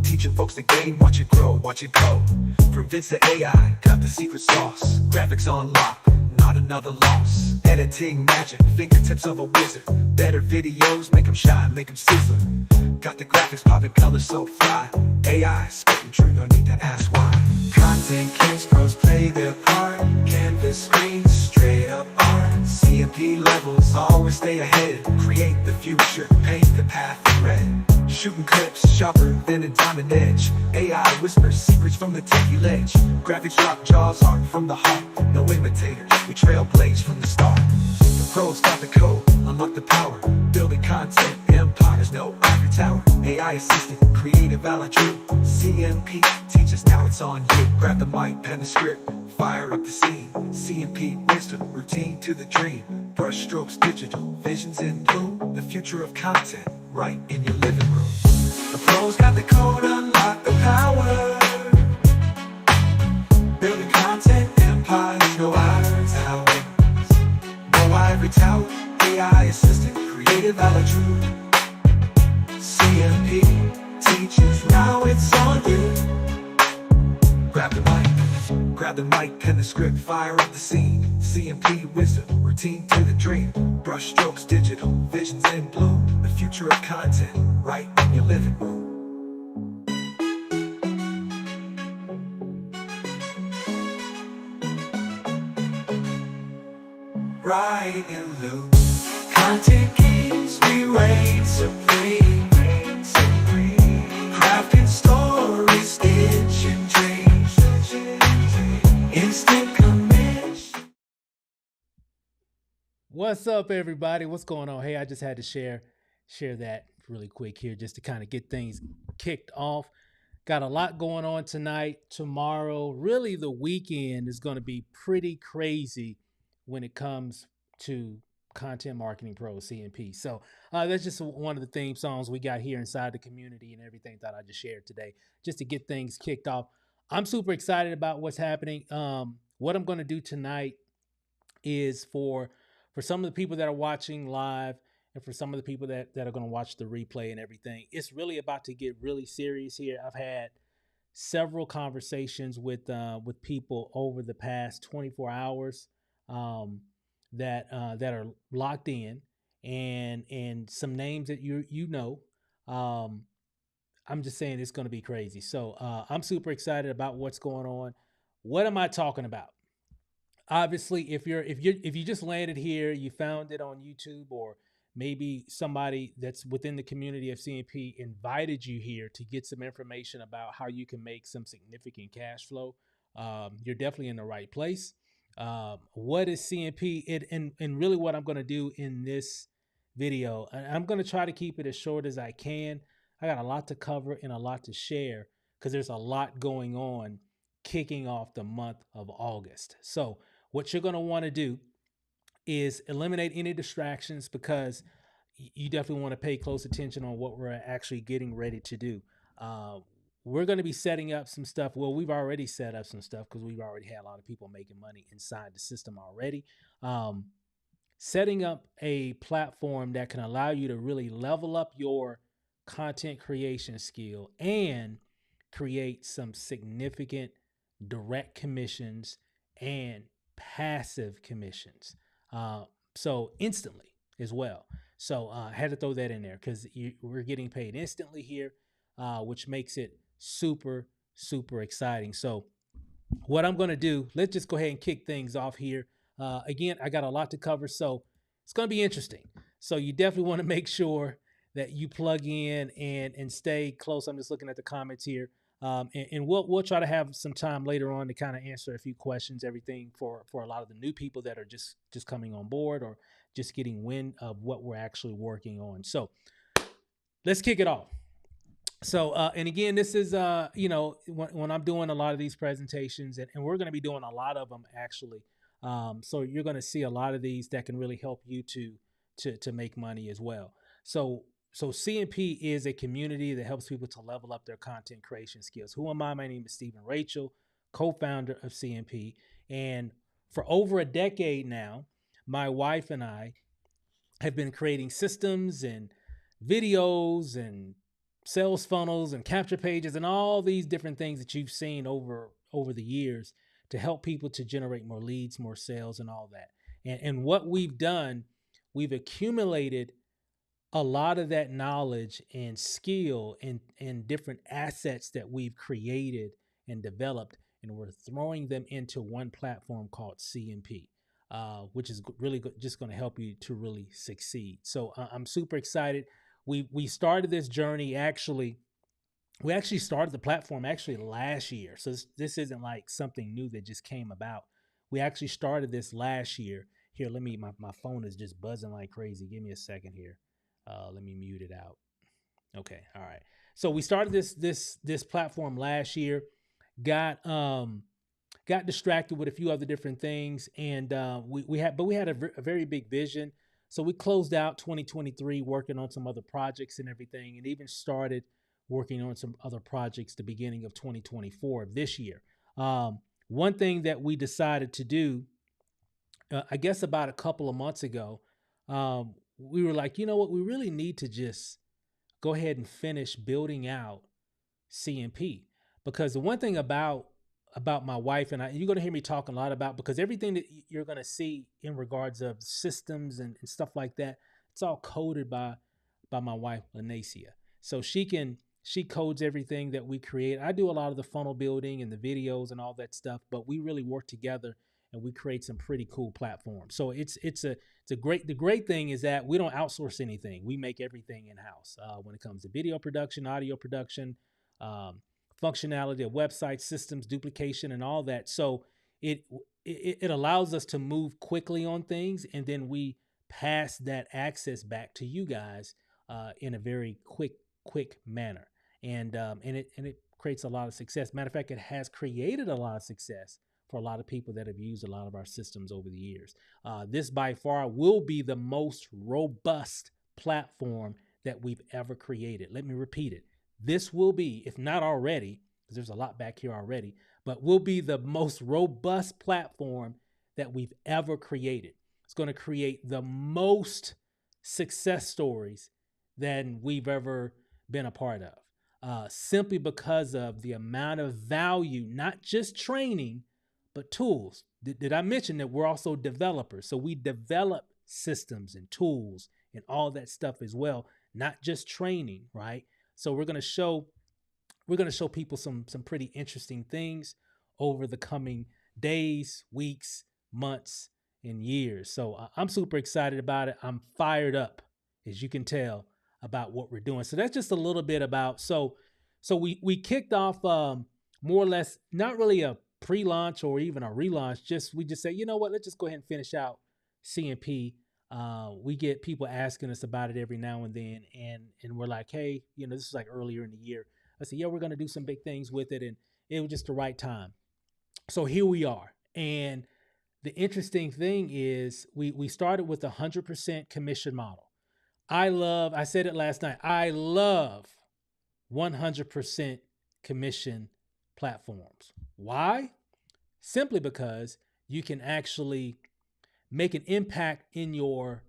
teaching folks the game. Watch it grow, watch it go. From Vince to AI, got the secret sauce. Graphics on lock, not another loss. Editing magic, fingertips of a wizard. Better videos, make them shine, make them sizzle. Got the graphics popping, colors so fly. AI, spitting true, no need to ask why. Content kings, pros play their part. Canvas screens, straight up art. CMP levels, always stay ahead. Create the future, paint the path in red. Shooting clips, sharper than a diamond edge. AI whispers secrets from the techie ledge. Graphics drop jaws, art from the heart. No imitators, we trailblaze from the start. The pros got the code, unlock the power. Building content, empires, no ivory tower. AI assistant, creative valor true. CMP, teaches now it's on you. Grab the mic, pen the script, fire up the scene. CMP, wisdom, routine to the dream. Brush strokes, digital, visions in bloom. The future of content, right in your living room. The pros got the code, unlock the power. Building content, empires, no ivory towers. No ivory tower, AI assistant, creative valor true. CMP, teaches now it's on you. Grab the mic, pen the script, fire up the scene. CMP wisdom, routine to the dream. Brush strokes, digital, visions in bloom. The future of content, right in your living room. Right in loop. Content kings, we reign supreme. Crafting stories, stitching dreams. Instant commission. What's up, everybody? What's going on? Hey, I just had to share that really quick here just to kind of get things kicked off. Got a lot going on tonight, tomorrow. Really, the weekend is going to be pretty crazy when it comes to Content Marketing Pro, CMP. So that's just one of the theme songs we got here inside the community and everything that I just shared today, just to get things kicked off. I'm super excited about what's happening. What I'm going to do tonight is for some of the people that are watching live and for some of the people that are going to watch the replay and everything, it's really about to get really serious here. I've had several conversations with people over the past 24 hours that are locked in, and some names that you know. I'm just saying it's going to be crazy. So I'm super excited about what's going on. What am I talking about? Obviously, if you just landed here, you found it on YouTube, or maybe somebody that's within the community of CMP invited you here to get some information about how you can make some significant cash flow, you're definitely in the right place. What is CMP? And really what I'm going to do in this video, I'm going to try to keep it as short as I can. I got a lot to cover and a lot to share because there's a lot going on kicking off the month of August. So what you're going to want to do is eliminate any distractions, because you definitely want to pay close attention on what we're actually getting ready to do. We're going to be setting up some stuff. Well, we've already set up some stuff because we've already had a lot of people making money inside the system already. Setting up a platform that can allow you to really level up your content creation skill and create some significant direct commissions and passive commissions. So instantly as well. So I had to throw that in there because we're getting paid instantly here, which makes it super, super exciting. So what I'm going to do, let's just go ahead and kick things off here. Again, I got a lot to cover, so it's going to be interesting. So you definitely want to make sure that you plug in and stay close. I'm just looking at the comments here. And we'll try to have some time later on to kind of answer a few questions, everything for a lot of the new people that are just coming on board or just getting wind of what we're actually working on. So let's kick it off. So, and again, this is, when I'm doing a lot of these presentations, and we're going to be doing a lot of them actually. So you're going to see a lot of these that can really help you to make money as well. So CMP is a community that helps people to level up their content creation skills. Who am I? My name is Stephen Rachel, co-founder of CMP. And for over a decade now, my wife and I have been creating systems and videos and sales funnels and capture pages and all these different things that you've seen over the years to help people to generate more leads, more sales, and all that. And what we've done, we've accumulated a lot of that knowledge and skill and different assets that we've created and developed, and we're throwing them into one platform called CMP, which is really just going to help you to really succeed. So I'm super excited. We started this journey actually. We actually started the platform actually last year, so this isn't like something new that just came about. We actually started this last year. Here, let me. My phone is just buzzing like crazy. Give me a second here. Let me mute it out. Okay, all right. So we started this platform last year. Got got distracted with a few other different things, and we had a very big vision. So we closed out 2023 working on some other projects and everything, and even started working on some other projects the beginning of 2024 of this year. One thing that we decided to do, I guess about a couple of months ago, we were like, you know what, we really need to just go ahead and finish building out CMP, because the one thing about my wife and I, you're going to hear me talking a lot about, because everything that you're going to see in regards of systems and stuff like that, it's all coded by my wife, Lanacia. So she codes everything that we create. I do a lot of the funnel building and the videos and all that stuff, but we really work together and we create some pretty cool platforms. So it's a great, the great thing is that we don't outsource anything. We make everything in house when it comes to video production, audio production, functionality of websites, systems, duplication, and all that. So it allows us to move quickly on things, and then we pass that access back to you guys in a very quick manner, and it creates a lot of success. Matter of fact, it has created a lot of success for a lot of people that have used a lot of our systems over the years. This by far will be the most robust platform that we've ever created. Let me repeat it. This will be, if not already, because there's a lot back here already, but will be the most robust platform that we've ever created. It's going to create the most success stories than we've ever been a part of, simply because of the amount of value, not just training, but tools. Did I mention that we're also developers? So we develop systems and tools and all that stuff as well, not just training, right? So we're going to show people some pretty interesting things over the coming days, weeks, months, and years. So I'm super excited about it. I'm fired up, as you can tell, about what we're doing. So that's just a little bit about. So we kicked off more or less, not really a pre-launch or even a relaunch. We just say, you know what, let's just go ahead and finish out CMP. We get people asking us about it every now and then, and we're like, hey, this is like earlier in the year. I said, yeah, we're going to do some big things with it, and it was just the right time. So here we are. And the interesting thing is we started with a 100% commission model. I said it last night, I love 100% commission platforms. Why? Simply because you can actually make an impact in your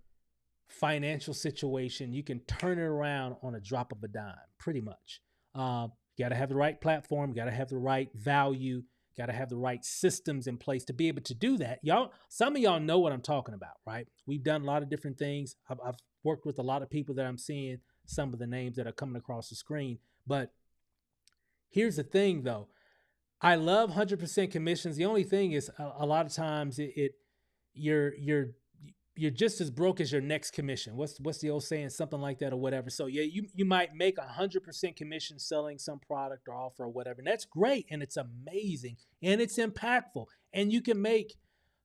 financial situation. You can turn it around on a drop of a dime, pretty much. You got to have the right platform, got to have the right value, got to have the right systems in place to be able to do that. Some of y'all know what I'm talking about, right? We've done a lot of different things. I've worked with a lot of people that I'm seeing, some of the names that are coming across the screen. But here's the thing, though. I love 100% commissions. The only thing is a lot of times you're just as broke as your next commission. What's the old saying? Something like that or whatever. So yeah, you might make 100% commission selling some product or offer or whatever. And that's great. And it's amazing. And it's impactful. And you can make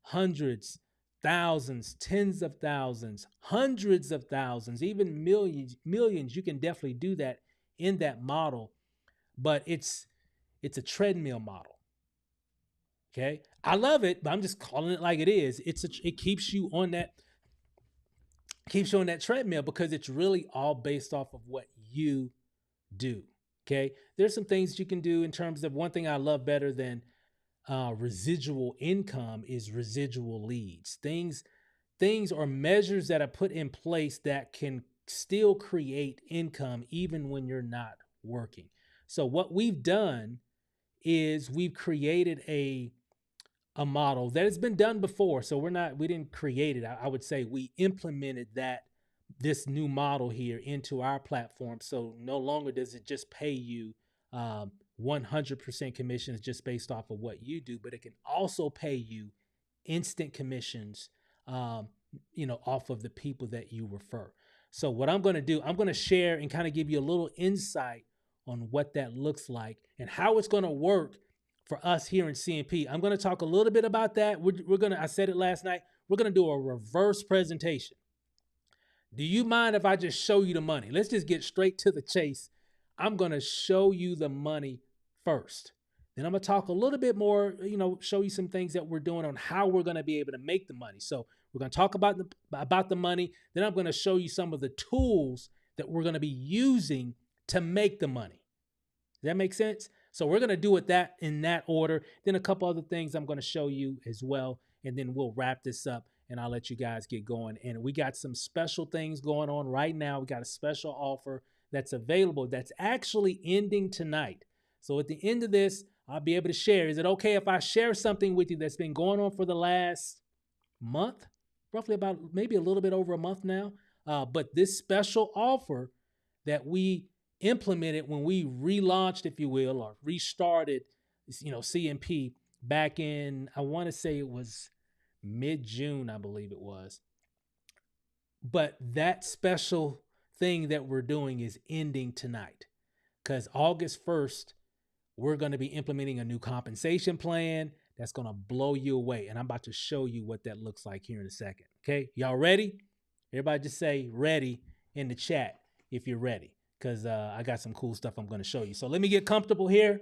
hundreds, thousands, tens of thousands, hundreds of thousands, even millions. You can definitely do that in that model. But it's a treadmill model. Okay. I love it, but I'm just calling it like it is. It keeps you on that treadmill because it's really all based off of what you do. Okay. There's some things you can do in terms of, one thing I love better than residual income is residual leads. Things or measures that are put in place that can still create income even when you're not working. So what we've done is we've created a model that has been done before. So we didn't create it. I would say we implemented this new model here into our platform. So no longer does it just pay you 100% commissions just based off of what you do, but it can also pay you instant commissions, off of the people that you refer. So what I'm going to do, I'm going to share and kind of give you a little insight on what that looks like and how it's going to work for us here in CMP. I'm going to talk a little bit about that. I said it last night, we're going to do a reverse presentation. Do you mind if I just show you the money? Let's just get straight to the chase. I'm going to show you the money first. Then I'm going to talk a little bit more, show you some things that we're doing on how we're going to be able to make the money. So we're going to talk about the money. Then I'm going to show you some of the tools that we're going to be using to make the money. Does that make sense? So we're going to do it in that order. Then a couple other things I'm going to show you as well. And then we'll wrap this up and I'll let you guys get going. And we got some special things going on right now. We got a special offer that's available that's actually ending tonight. So at the end of this, I'll be able to share. Is it okay if I share something with you that's been going on for the last month? Roughly about maybe a little bit over a month now. But this special offer that we implemented when we relaunched, if you will, or restarted, CMP back in, I want to say it was mid-June, I believe it was. But that special thing that we're doing is ending tonight because August 1st, we're going to be implementing a new compensation plan that's going to blow you away. And I'm about to show you what that looks like here in a second. Okay. Y'all ready? Everybody just say ready in the chat if you're ready, because I got some cool stuff I'm going to show you. So let me get comfortable here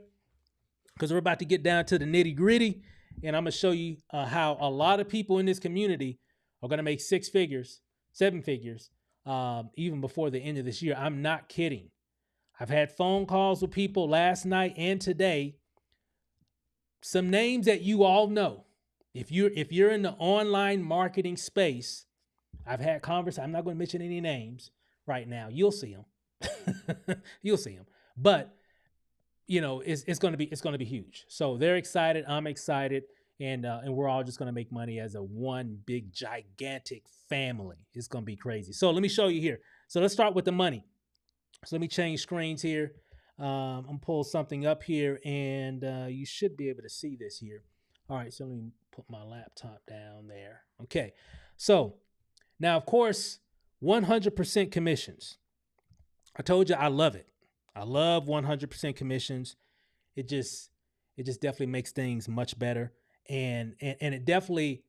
because we're about to get down to the nitty gritty. And I'm going to show you how a lot of people in this community are going to make 6 figures, 7 figures, even before the end of this year. I'm not kidding. I've had phone calls with people last night and today. Some names that you all know. If you're in the online marketing space, I've had conversations. I'm not going to mention any names right now. You'll see them. You'll see them. But it's going to be huge. So they're excited. I'm excited, and we're all just going to make money as a one big gigantic family. It's going to be crazy. So let me show you here. So let's start with the money. So let me change screens here. I'm gonna pull something up here, and you should be able to see this here. All right, so let me put my laptop down there. Okay, so now, of course, 100% commissions. I told you I love it. I love 100% commissions. It just definitely makes things much better, and it definitely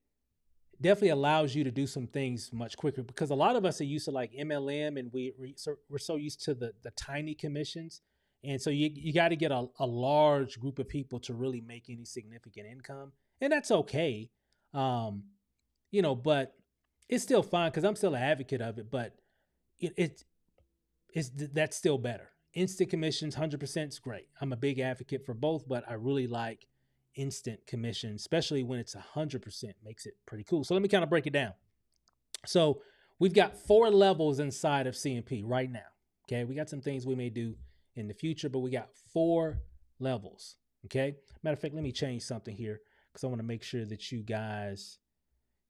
allows you to do some things much quicker, because a lot of us are used to like MLM, and we're so used to the tiny commissions. And so you got to get a large group of people to really make any significant income. And that's okay. But it's still fine because I'm still an advocate of it, but that's still better. Instant commissions, 100% is great. I'm a big advocate for both, but I really like instant commission, especially when it's 100%, makes it pretty cool. So let me kind of break it down. So we've got 4 levels inside of CMP right now. Okay. We got some things we may do in the future, but we got 4 levels. Okay. Matter of fact, let me change something here because I want to make sure that you guys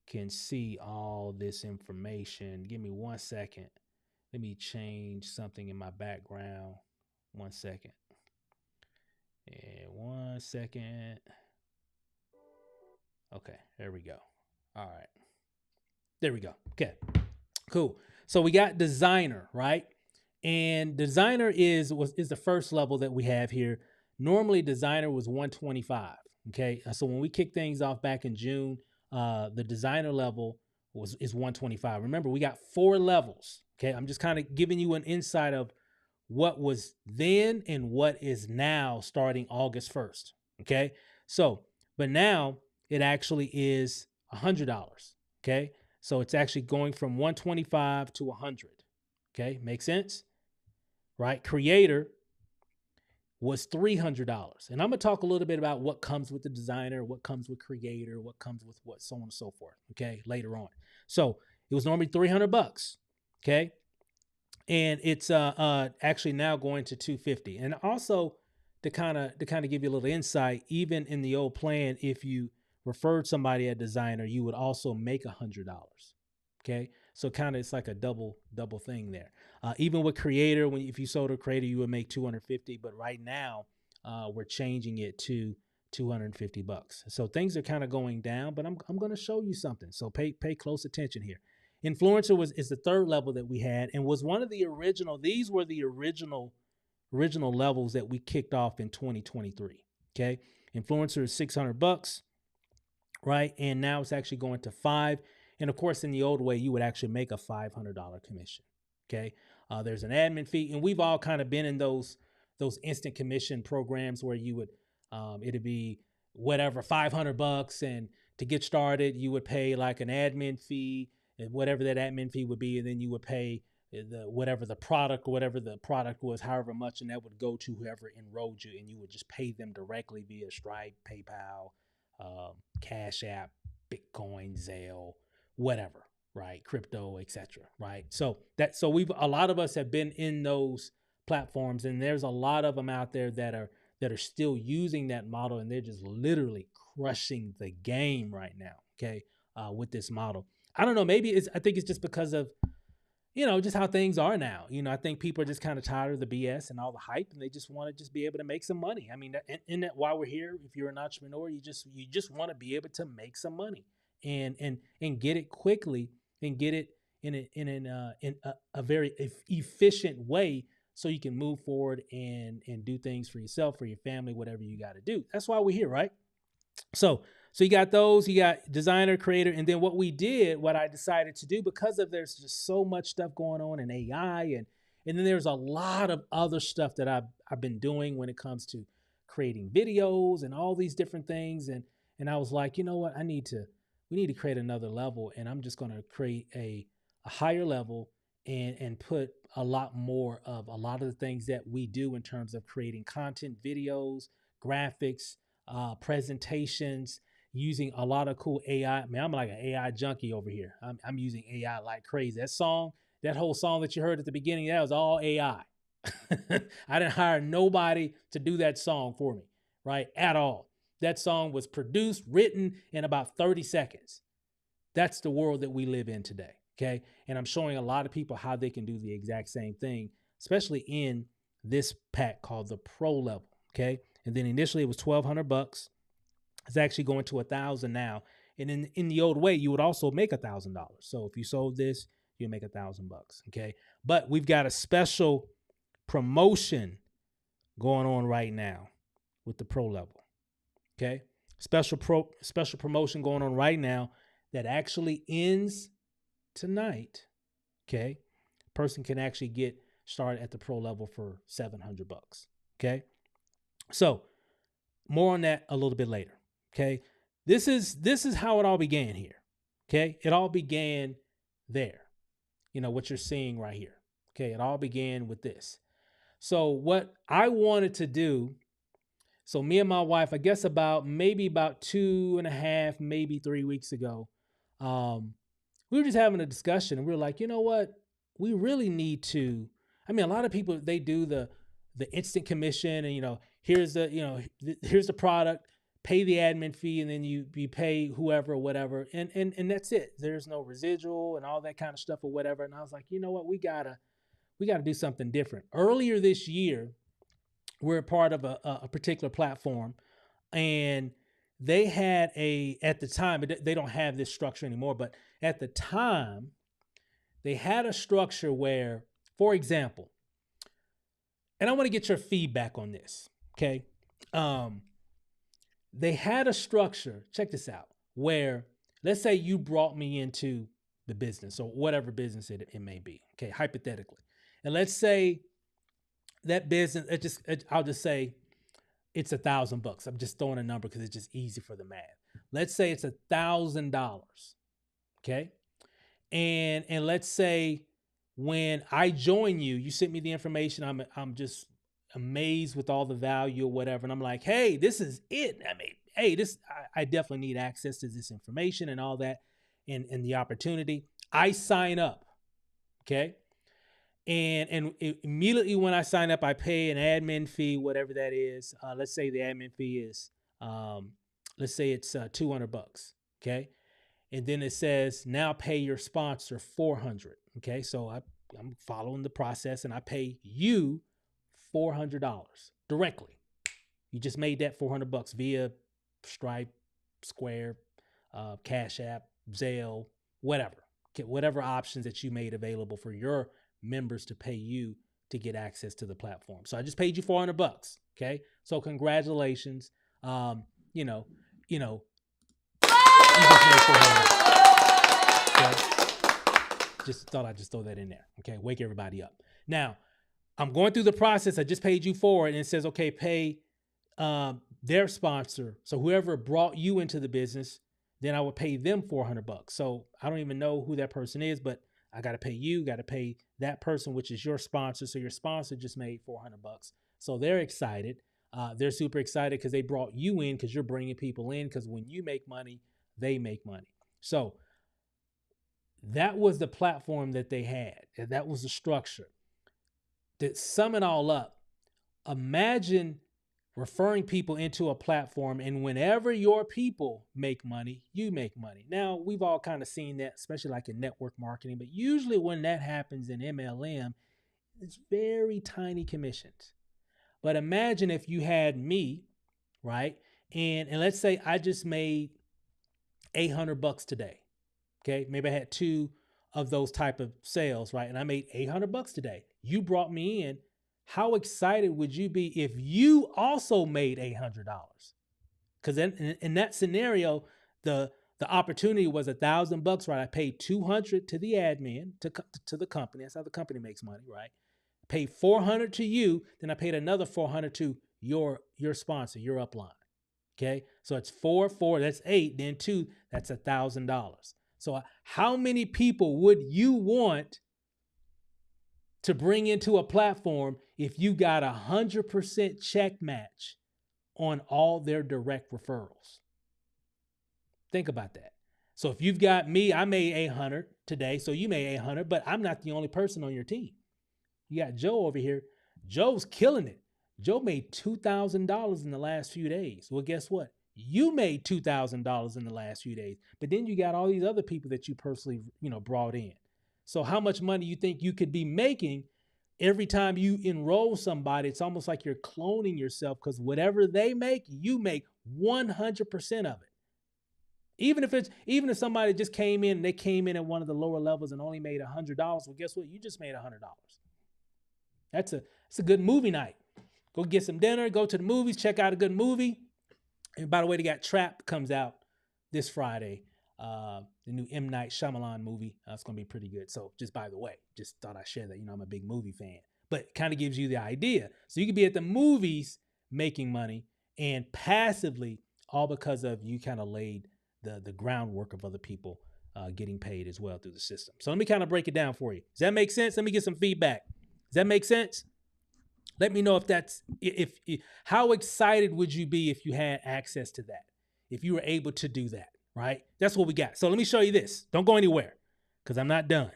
can see all this information. Give me 1 second. Let me change something in my background. 1 second. And 1 second. Okay, there we go. All right. There we go. Okay, cool. So we got designer, right? And designer is the first level that we have here. Normally designer was 125. Okay. So when we kicked things off back in June, the designer level is 125. Remember, we got 4 levels. Okay. I'm just kind of giving you an insight of what was then and what is now starting August 1st. Okay. So, but now it actually is $100. Okay. So it's actually going from 125 to 100. Okay. Make sense? Right? Creator was $300. And I'm going to talk a little bit about what comes with the designer, what comes with creator, what comes with what, so on and so forth. Okay. Later on. So it was normally $300. Okay. and it's actually now going to 250. And also to kind of give you a little insight, even in the old plan, if you referred somebody a designer, you would also make $100. Okay, so kind of it's like a double thing there. Even with creator, when if you sold a creator, you would make 250, but right now we're changing it to $250. So things are kind of going down, but I'm going to show you something. So pay close attention here. Influencer is the third level that we had, and was one of the original. These were the original levels that we kicked off in 2023. Okay, influencer is $600, right? And now it's actually going to five. And of course, in the old way, you would actually make a $500 commission. Okay, there's an admin fee, and we've all kind of been in those instant commission programs where you would it'd be whatever $500, and to get started, you would pay like an admin fee, and whatever that admin fee would be, and then you would pay the whatever the product or whatever the product was, however much, and that would go to whoever enrolled you, and you would just pay them directly via Stripe, PayPal, Cash App, Bitcoin, Zelle, whatever, right? Crypto, etc. Right. So we've a lot of us have been in those platforms, and there's a lot of them out there that are still using that model, and they're just literally crushing the game right now. Okay, with this model. I don't know. Maybe I think it's just because of just how things are now. I think people are just kind of tired of the BS and all the hype, and they just want to just be able to make some money. I mean, and that while we're here, if you're an entrepreneur, you just want to be able to make some money and get it quickly and get it in a very efficient way, so you can move forward and do things for yourself, for your family, whatever you got to do. That's why we're here, right? So you got those, you got designer, creator, and then what I decided to do, because of there's just so much stuff going on in AI, and then there's a lot of other stuff that I've been doing when it comes to creating videos and all these different things, and I was like, you know what, we need to create another level, and I'm just going to create a higher level and put a lot more of a lot of the things that we do in terms of creating content, videos, graphics, presentations, using a lot of cool AI. Man, I'm like an AI junkie over here. I'm using AI like crazy. That whole song that you heard at the beginning, that was all AI. I didn't hire nobody to do that song for me, right? At all. That song was produced, written in about 30 seconds. That's the world that we live in today. Okay. And I'm showing a lot of people how they can do the exact same thing, especially in this pack called the Pro level. Okay. And then initially it was $1,200. It's actually going to 1,000 now. And in the old way, you would also make $1,000. So if you sold this, you make $1,000. Okay. But we've got a special promotion going on right now with the Pro level. Okay. Special promotion going on right now that actually ends tonight. Okay. Person can actually get started at the Pro level for $700. Okay. So more on that a little bit later. Okay. This is how it all began here. Okay. It all began there. What you're seeing right here. Okay. It all began with this. So what I wanted to do, so me and my wife, I guess maybe about 2.5, maybe 3 weeks ago, we were just having a discussion, and we were like, you know what? We really need to. I mean, a lot of people, they do the instant commission, and here's the product, pay the admin fee, and then you pay whoever or whatever, and that's it. There's no residual and all that kind of stuff or whatever. And I was like, you know what? We gotta do something different. Earlier this year, we're a part of a particular platform, and they had at the time, they don't have this structure anymore, but at the time, they had a structure where, for example, and I want to get your feedback on this, okay? They had a structure, check this out, where let's say you brought me into the business or whatever business it may be, okay, hypothetically. And let's say that business, I'll just say it's $1,000. I'm just throwing a number because it's just easy for the math. Let's say it's $1,000, okay? And let's say when I join you, you sent me the information. I'm just amazed with all the value or whatever, and I'm like, hey, this is it. I mean, hey, I definitely need access to this information and all that, and the opportunity. I sign up, okay? Immediately when I sign up, I pay an admin fee, whatever that is. Let's say the admin fee is, let's say it's $200. Okay, and then it says now pay your sponsor $400. Okay, so I'm following the process and I pay you $400 directly. You just made that $400 via Stripe, Square, Cash App, Zelle, whatever. Okay, whatever options that you made available for your members to pay you to get access to the platform. So I just paid you $400. Okay, so congratulations. You know, you know, you just made $400. Okay, just thought I'd just throw that in there. Okay, wake everybody up. Now I'm going through the process. I just paid you for it, and it says, okay, pay their sponsor. So whoever brought you into the business, then I would pay them $400. So I don't even know who that person is, but I got to pay you, got to pay that person, which is your sponsor. So your sponsor just made $400. So they're excited. They're super excited because they brought you in, because you're bringing people in, because when you make money, they make money. So that was the platform that they had. And that was the structure. To sum it all up, imagine referring people into a platform, and whenever your people make money, you make money. Now, we've all kind of seen that, especially like in network marketing, but usually when that happens in MLM, it's very tiny commissions. But imagine if you had me, right? And let's say I just made $800 today. Okay, maybe I had two of those type of sales, right? And I made $800 today. You brought me in. How excited would you be if you also made $800? Because in that scenario, the opportunity was $1,000, right? I paid $200 to the admin, to the company. That's how the company makes money, right? Paid $400 to you, then I paid another $400 to your sponsor, your upline. Okay, so it's 4, that's 8, then 2, that's $1,000. So how many people would you want to bring into a platform if you got 100% check match on all their direct referrals? Think about that. So if you've got me, I made 800 today, so you made 800, but I'm not the only person on your team. You got Joe over here. Joe's killing it. Joe made $2,000 in the last few days. Well, guess what? You made $2,000 in the last few days, but then you got all these other people that you personally, brought in. So how much money you think you could be making every time you enroll somebody? It's almost like you're cloning yourself, because whatever they make, you make 100% of it. Even if somebody just came in and they came in at one of the lower levels and only made $100, well, guess what? You just made $100. That's a good movie night. Go get some dinner, go to the movies, check out a good movie. And by the way, they got Trapped comes out this Friday. The new M. Night Shyamalan movie. It's going to be pretty good. So just by the way, just thought I'd share that. I'm a big movie fan. But it kind of gives you the idea. So you could be at the movies making money, and passively, all because of you kind of laid the groundwork of other people getting paid as well through the system. So let me kind of break it down for you. Does that make sense? Let me get some feedback. Does that make sense? Let me know if how excited would you be if you had access to that, if you were able to do that, right? That's what we got. So let me show you this. Don't go anywhere, because I'm not done.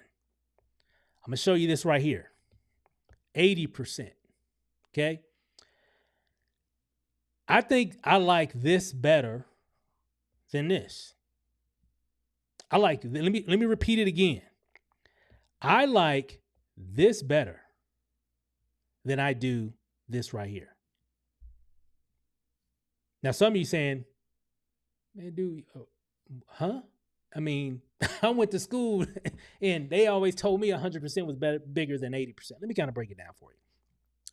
I'm going to show you this right here. 80%. Okay. I think I like this better than this. Let me repeat it again. I like this better than I do this right here. Now, some of you saying, man, dude, huh? I mean, I went to school and they always told me 100% was bigger than 80%. Let me kind of break it down for you.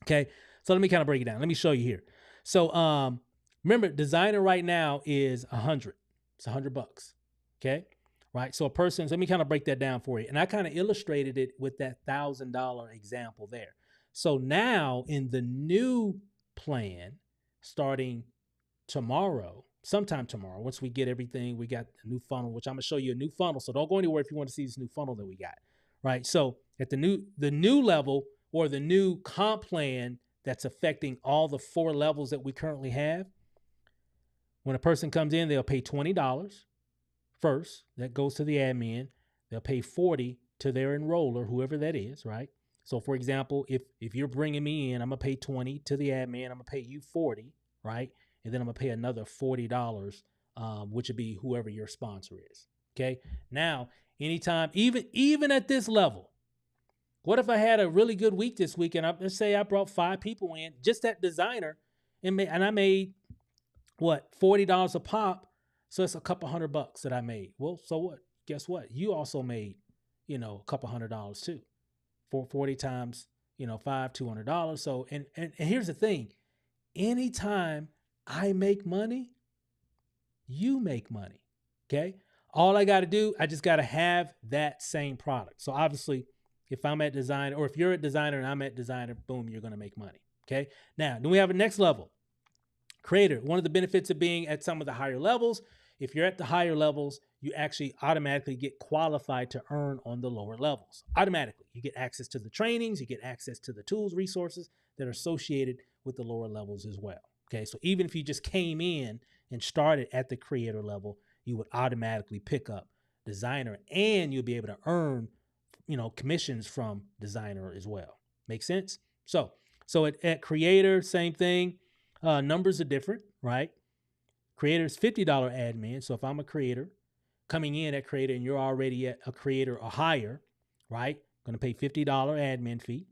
Okay. So let me kind of break it down. Let me show you here. So, remember, designer right now is 100. It's $100. Okay. Right. So let me kind of break that down for you. And I kind of illustrated it with that $1,000 example there. So now in the new plan, starting sometime tomorrow, once we get everything, we got a new funnel, which I'm going to show you a new funnel. So don't go anywhere if you want to see this new funnel that we got, right? So at the new level, or the new comp plan that's affecting all the 4 levels that we currently have, when a person comes in, they'll pay $20 first. That goes to the admin. They'll pay $40 to their enroller, whoever that is, right? So for example, if you're bringing me in, I'm gonna pay 20 to the admin. I'm gonna pay you 40, right? And then I'm gonna pay another $40, which would be whoever your sponsor is. Okay. Now, anytime, even at this level, what if I had a really good week this week and let's say I brought 5 people in, just that designer, and I made what, $40 a pop. So it's a couple $100 that I made. Well, so what? Guess what? You also made, a couple $100 too. 40 times, 5, $200. So, and here's the thing. Anytime I make money, you make money. Okay. All I got to do, I just got to have that same product. So obviously, if I'm at designer, or if you're at designer and I'm at designer, boom, you're going to make money. Okay. Now, then we have a next level. Creator. One of the benefits of being at some of the higher levels, if you're at the higher levels, you actually automatically get qualified to earn on the lower levels. Automatically. You get access to the trainings, you get access to the tools, resources that are associated with the lower levels as well. Okay. So even if you just came in and started at the creator level, you would automatically pick up designer, and you'll be able to earn, commissions from designer as well. Make sense? So at creator, same thing. Numbers are different, right? Creator is $50 admin. So if I'm a creator coming in at creator and you're already at a creator or higher, right? Going to pay $50 admin fee,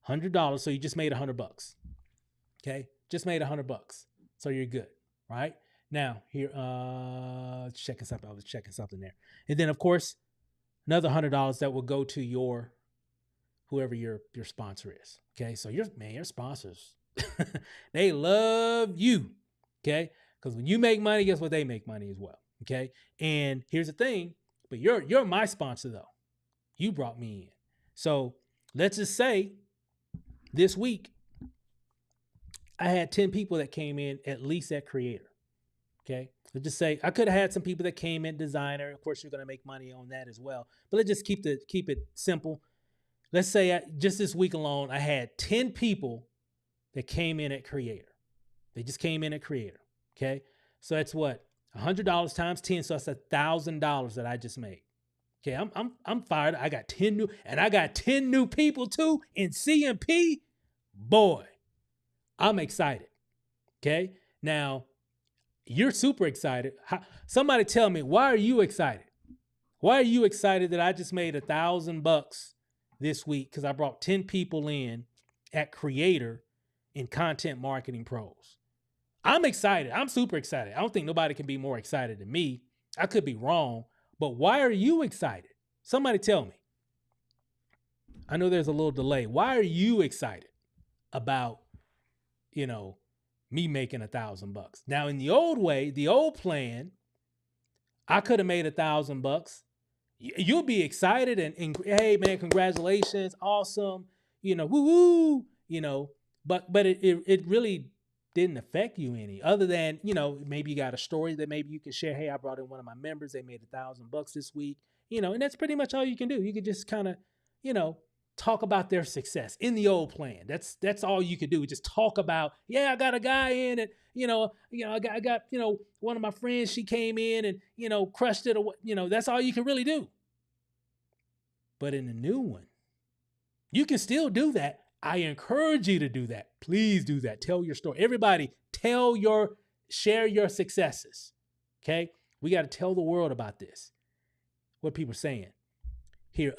$100. So you just made $100. Okay. Just made $100. So you're good, right? Now here, checking something. I was checking something there. And then of course, another $100 that will go to whoever your sponsor is. Okay. So your sponsors, they love you. Okay. Because when you make money, guess what? They make money as well. Okay. And here's the thing, but you're my sponsor though. You brought me in. So let's just say this week, I had 10 people that came in at least at creator. Okay. Let's just say I could have had some people that came in designer. Of course, you're going to make money on that as well. But let's just keep it simple. Let's say just this week alone, I had 10 people that came in at creator. They just came in at creator. Okay. So that's what? $100 times 10. So that's $1,000 that I just made. Okay. I'm fired. I got 10 new people too in CMP. Boy, I'm excited. Okay. Now, you're super excited. Somebody tell me, why are you excited? Why are you excited that I just made $1,000 this week? Because I brought 10 people in at creator in content marketing pros. I'm excited. I'm super excited. I don't think nobody can be more excited than me. I could be wrong, but why are you excited? Somebody tell me. I know there's a little delay. Why are you excited about, me making $1,000? Now, in the old way, the old plan, I could have made $1,000. You'll be excited and hey man, congratulations, awesome, woo woo, but it really didn't affect you any, other than maybe you got a story that maybe you can share. Hey, I brought in one of my members, they made $1,000 this week, and that's pretty much all you can do. You can just kind of, talk about their success in the old plan. That's all you could do. Just talk about, yeah, I got a guy in and, I got, one of my friends, she came in and, crushed it. Or, that's all you can really do. But in the new one, you can still do that. I encourage you to do that. Please do that. Tell your story. Everybody share your successes. Okay. We got to tell the world about this. What people are saying here.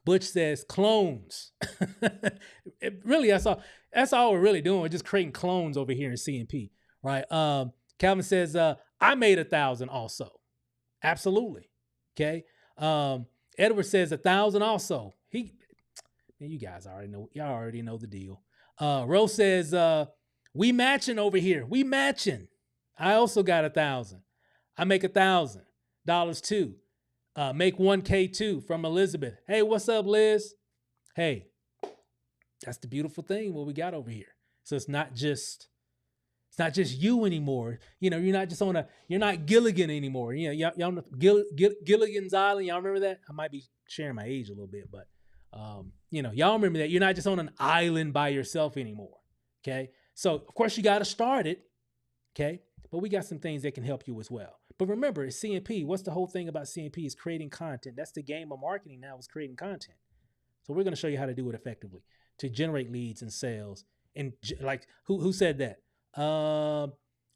Butch says clones. Really, that's all we're really doing. We're just creating clones over here in CMP, right? Calvin says, I made 1,000 also. Absolutely. Okay. Edward says 1,000 also. You guys already know the deal. Rose says, we matching over here. We matching. I also got 1,000. I make $1,000 too. Make 1K too from Elizabeth. Hey, what's up, Liz? Hey, that's the beautiful thing what we got over here. So it's not just you anymore. You're not just you're not Gilligan anymore. Y'all know Gilligan's Island. Y'all remember that? I might be sharing my age a little bit, but y'all remember that you're not just on an island by yourself anymore. Okay. So of course you got to start it. Okay. But we got some things that can help you as well. But remember, it's CMP. What's the whole thing about CMP is creating content. That's the game of marketing now, is creating content. So we're going to show you how to do it effectively to generate leads and sales. And like who said that?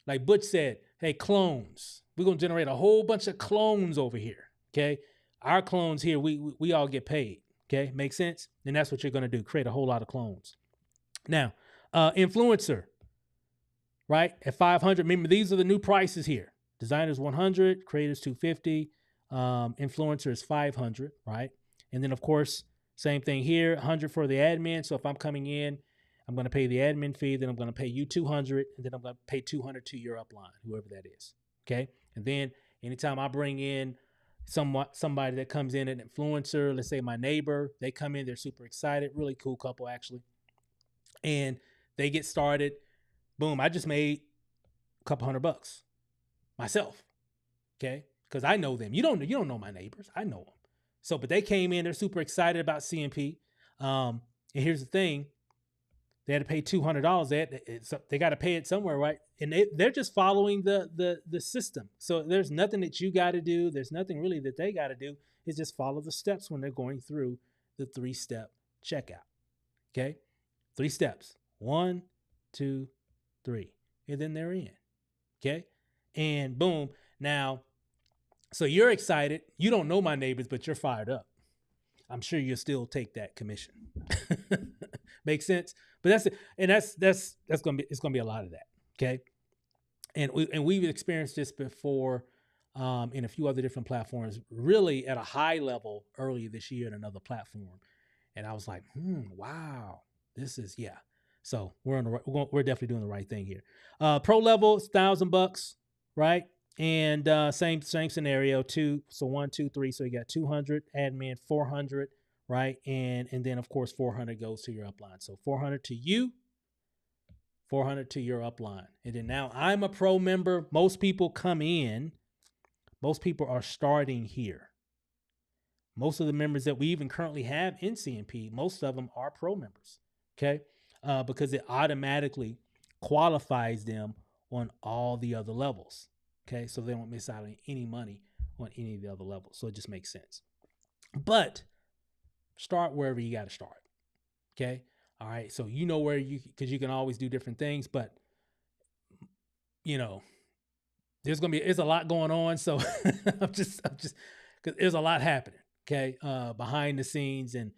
Like Butch said, hey, clones. We're going to generate a whole bunch of clones over here. Okay. Our clones here, we all get paid. Okay. Make sense? And that's what you're going to do. Create a whole lot of clones. Now, influencer, right? At 500, remember, these are the new prices here. Designers 100, creators 250, influencer is 500, right? And then of course, same thing here, 100 for the admin. So if I'm coming in, I'm going to pay the admin fee, then I'm going to pay you 200, and then I'm going to pay 200 to your upline, whoever that is. Okay. And then anytime I bring in somebody that comes in, an influencer, let's say my neighbor, they come in, they're super excited, really cool couple actually. And they get started. Boom, I just made a couple $100 myself. Okay. Because I know them. You don't know my neighbors. I know them. So, but they came in, they're super excited about CMP. And here's the thing. They had to pay $200. They got to pay it somewhere, right? And they're just following the system. So there's nothing that you got to do. There's nothing really that they got to do. It's just follow the steps when they're going through the 3-step checkout. Okay. 3 steps. 1, 2, 3. And then they're in. Okay. And boom. Now, so you're excited. You don't know my neighbors, but you're fired up. I'm sure you'll still take that commission. Makes sense? But that's it. And that's gonna be a lot of that. Okay. And we've experienced this before in a few other different platforms, really at a high level earlier this year in another platform. And I was like, wow, this is, yeah. So we're definitely doing the right thing here. Pro level is $1,000, right? And same scenario, 2. So 1, 2, 3. So you got 200, admin 400, right? And then of course 400 goes to your upline. So 400 to you, 400 to your upline. And then now I'm a pro member. Most people come in. Most people are starting here. Most of the members that we even currently have in CMP, most of them are pro members. Okay. Because it automatically qualifies them on all the other levels. Okay. So they won't miss out on any money on any of the other levels. So it just makes sense. But start wherever you got to start. Okay. All right. So you know where because you can always do different things, but you know, there's a lot going on. So I'm just, because there's a lot happening. Okay. Behind the scenes and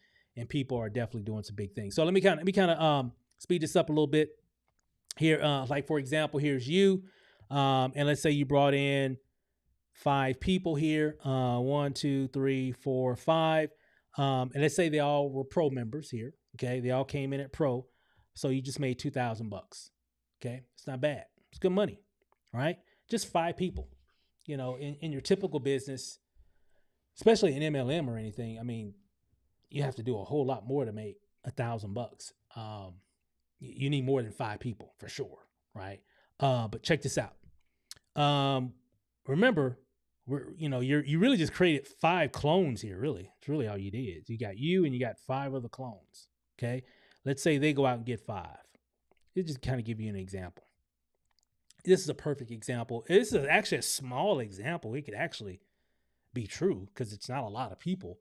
people are definitely doing some big things. So let me kind of speed this up a little bit here. Like for example, here's you. And let's say you brought in 5 people here. 1, 2, 3, 4, 5. And let's say they all were pro members here. Okay. They all came in at pro. So you just made $2,000. Okay. It's not bad. It's good money. Right. Just 5 people, you know, in your typical business, especially in MLM or anything. I mean, you have to do a whole lot more to make $1,000. You need more than 5 people for sure. Right. But check this out. Remember, you really just created 5 clones here. Really, it's really all you did. You got you and you got 5 other clones. Okay. Let's say they go out and get 5. It just kind of give you an example. This is a perfect example. This is actually a small example. It could actually be true because it's not a lot of people.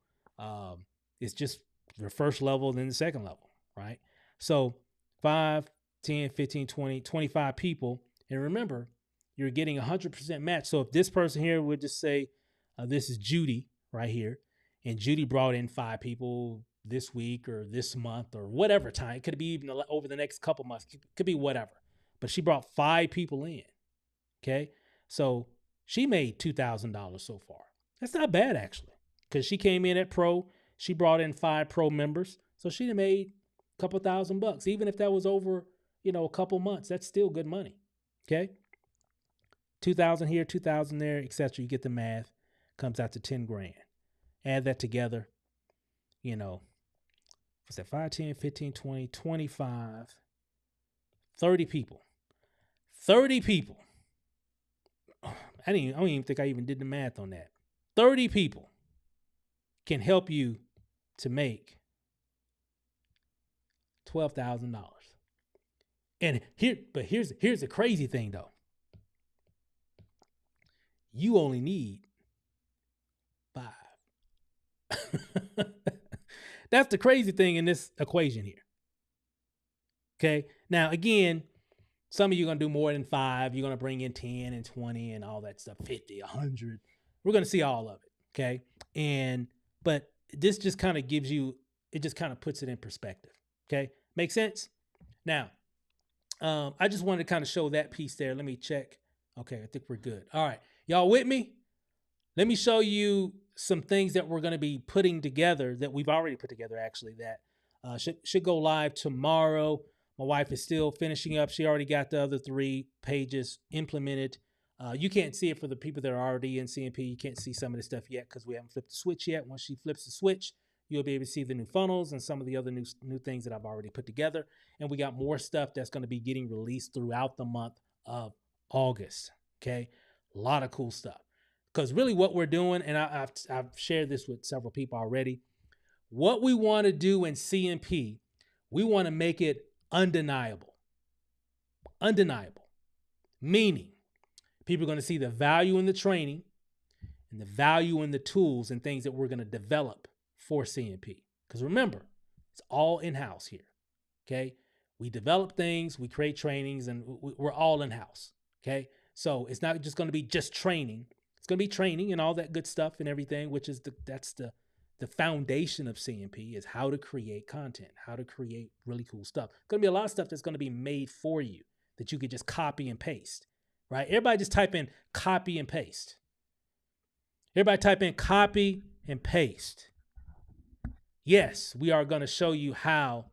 It's just the first level, then the second level, right? So 5, 10, 15, 20, 25 people. And remember, you're getting 100% match. So if this person here would just say, this is Judy right here, and Judy brought in 5 people this week or this month or whatever time. It could be even over the next couple months. It could be whatever. But she brought 5 people in. Okay. So she made $2,000 so far. That's not bad actually. Because she came in at pro. She brought in 5 pro members. So she made a couple $1,000. Even if that was over, a couple months, that's still good money. Okay. 2,000 here, 2,000 there, etc. You get the math. Comes out to 10 grand. Add that together. What's that? 5, 10, 15, 20, 25, 30 people. 30 people. I don't even think I even did the math on that. 30 people can help you to make $12,000. And here's the crazy thing though. You only need 5. That's the crazy thing in this equation here. Okay. Now, again, some of you are going to do more than 5. You're going to bring in 10 and 20 and all that stuff, 50, 100. We're going to see all of it. Okay. But this just kind of gives you, it just kind of puts it in perspective. Okay. Make sense? Now, I just wanted to kind of show that piece there. Let me check. Okay. I think we're good. All right. Y'all with me? Let me show you some things that we're going to be putting together that we've already put together, actually, that should go live tomorrow. My wife is still finishing up. She already got the other 3 pages implemented. You can't see it for the people that are already in CMP. You can't see some of the stuff yet because we haven't flipped the switch yet. Once she flips the switch, you'll be able to see the new funnels and some of the other new things that I've already put together. And we got more stuff that's going to be getting released throughout the month of August. Okay, a lot of cool stuff. Because really what we're doing, and I've shared this with several people already, what we want to do in CMP, we want to make it undeniable. Undeniable. Meaning, people are going to see the value in the training and the value in the tools and things that we're going to develop for CMP. Because remember, it's all in-house here. Okay? We develop things, we create trainings, and we're all in-house. Okay? So it's not just going to be just training. It's going to be training and all that good stuff and everything, which is that's the foundation of CMP, is how to create content, how to create really cool stuff. There's going to be a lot of stuff that's going to be made for you that you could just copy and paste, right? Everybody just type in copy and paste. Everybody type in copy and paste. Yes, we are going to show you how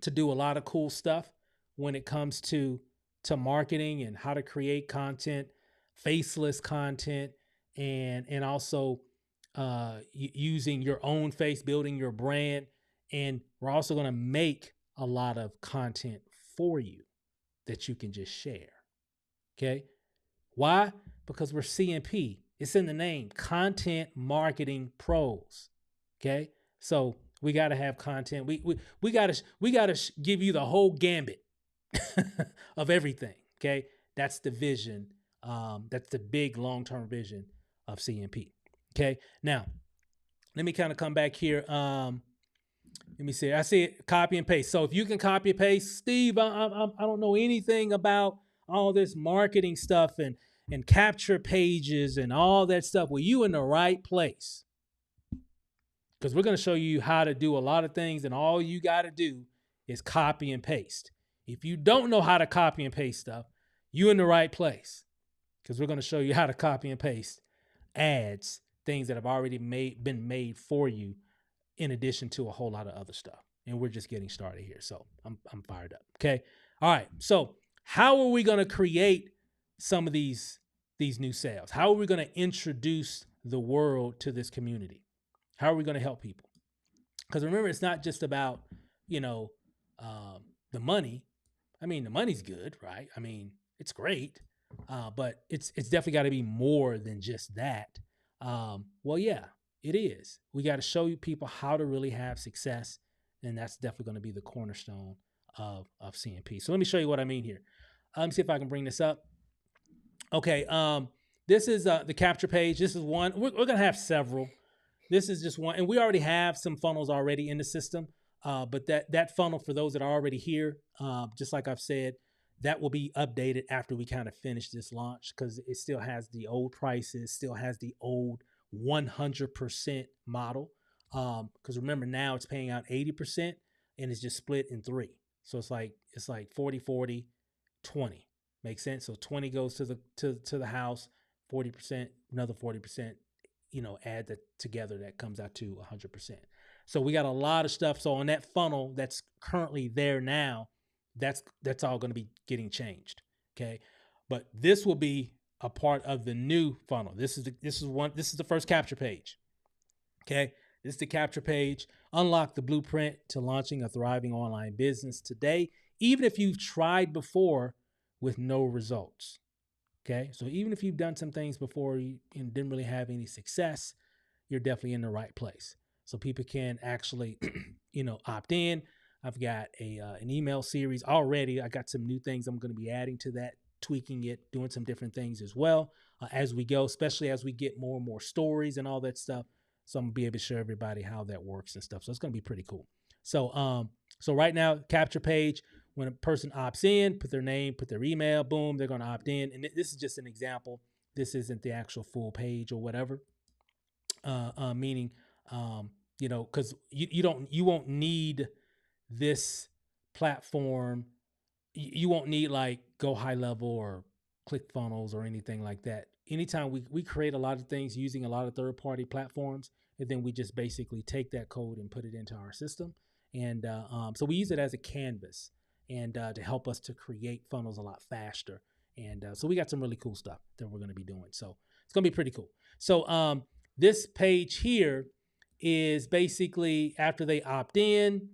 to do a lot of cool stuff when it comes to marketing and how to create content, faceless content, and also using your own face, building your brand. And we're also going to make a lot of content for you that you can just share. Okay. Why? Because we're CMP. It's in the name, Content Marketing Pros. Okay. So we got to have content. We got to give you the whole gambit of everything. Okay. That's the vision. That's the big long-term vision of CMP. Okay. Now, let me kind of come back here. Let me see. I see it, copy and paste. So if you can copy and paste, Steve, I don't know anything about all this marketing stuff and capture pages and all that stuff. Well, you in the right place, because we're going to show you how to do a lot of things, and all you got to do is copy and paste. If you don't know how to copy and paste stuff, you in the right place, because we're going to show you how to copy and paste ads, things that have already been made for you, in addition to a whole lot of other stuff. And we're just getting started here. So I'm fired up. Okay. All right. So how are we going to create some of these new sales? How are we going to introduce the world to this community? How are we going to help people? Because remember, it's not just about, the money. I mean, the money's good, right? I mean, it's great. But it's definitely got to be more than just that. Well, yeah, it is. We got to show you people how to really have success. And that's definitely going to be the cornerstone of CMP. So let me show you what I mean here. Let me see if I can bring this up. Okay. This is the capture page. This is one. We're going to have several. This is just one. And we already have some funnels already in the system. But that funnel, for those that are already here, just like I've said, that will be updated after we kind of finish this launch, because it still has the old prices, still has the old 100% model. Because remember, now it's paying out 80% and it's just split in 3. So it's like 40, 40, 20. Makes sense? So 20 goes to the house, 40%, another 40%, add that together, that comes out to 100%. So we got a lot of stuff. So on that funnel that's currently there now, that's all going to be getting changed. Okay. But this will be a part of the new funnel. This is the first capture page. Okay. This is the capture page. Unlock the blueprint to launching a thriving online business today, even if you've tried before with no results. Okay. So even if you've done some things before and didn't really have any success, you're definitely in the right place. So people can actually, opt in. I've got an email series already. I got some new things I'm going to be adding to that, tweaking it, doing some different things as well as we go, especially as we get more and more stories and all that stuff. So I'm gonna be able to show everybody how that works and stuff. So it's gonna be pretty cool. So right now, capture page, when a person opts in, put their name, put their email, boom, they're gonna opt in. And this is just an example. This isn't the actual full page or whatever. Meaning, because you won't need this platform. You won't need like Go High Level or ClickFunnels or anything like that. Anytime we create a lot of things using a lot of third-party platforms, and then we just basically take that code and put it into our system. And so we use it as a canvas and to help us to create funnels a lot faster. And so we got some really cool stuff that we're going to be doing. So it's going to be pretty cool. So this page here is basically after they opt in,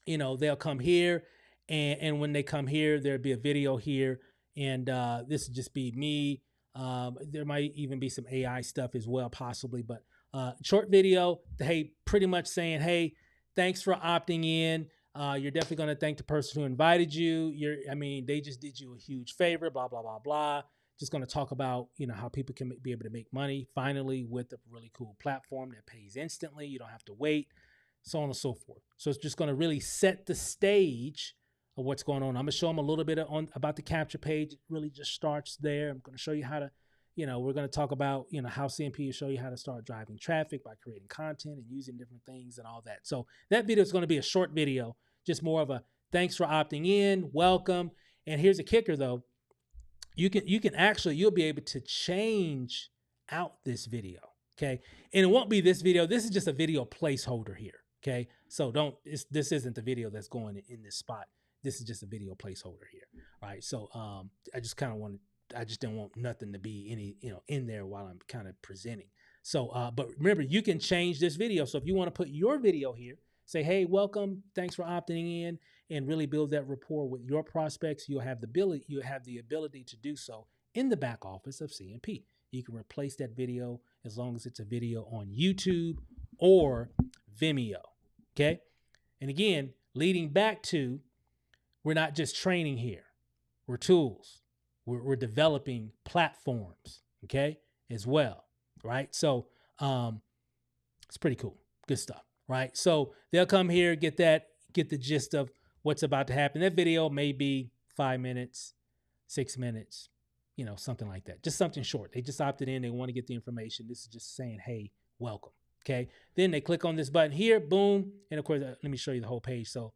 they'll come here, and when they come here, there'll be a video here, and this will just be me. There might even be some AI stuff as well, possibly, but short video. Hey, pretty much saying, hey, thanks for opting in. You're definitely going to thank the person who invited you. They just did you a huge favor. Blah blah blah blah. Just going to talk about how people can be able to make money finally with a really cool platform that pays instantly. You don't have to wait, so on and so forth. So it's just going to really set the stage of what's going on. I'm going to show them a little bit about the capture page. It really just starts there. I'm going to show you how to, we're going to talk about, how CMP will show you how to start driving traffic by creating content and using different things and all that. So that video is going to be a short video, just more of a thanks for opting in, welcome. And here's a kicker though. You'll be able to change out this video. Okay. And it won't be this video. This is just a video placeholder here. Okay. So this isn't the video that's going in this spot. This is just a video placeholder here. Right. So, I just didn't want nothing to be in there while I'm kind of presenting. So, but remember, you can change this video. So if you want to put your video here, say, hey, welcome, thanks for opting in, and really build that rapport with your prospects, you'll have the ability to do so in the back office of CMP. You can replace that video as long as it's a video on YouTube or Vimeo. Okay. And again, leading back to, we're not just training here. We're tools. We're developing platforms, okay, as well, right? So it's pretty cool. Good stuff, right? So they'll come here, get the gist of what's about to happen. That video may be 5 minutes, 6 minutes, something like that. Just something short. They just opted in. They want to get the information. This is just saying, hey, welcome, okay? Then they click on this button here, boom, and of course, let me show you the whole page. So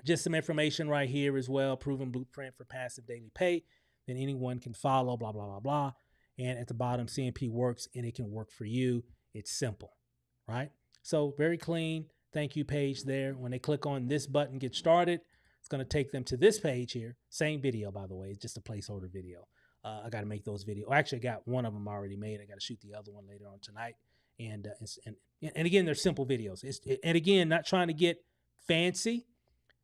just some information right here as well, proven blueprint for passive daily pay. Then anyone can follow, blah, blah, blah, blah. And at the bottom, CMP works and it can work for you. It's simple, right? So very clean. Thank you page there. When they click on this button, get started, it's going to take them to this page here. Same video, by the way. It's just a placeholder video. I got to make those videos. Actually, I got one of them already made. I got to shoot the other one later on tonight. And again, they're simple videos. And again, not trying to get fancy,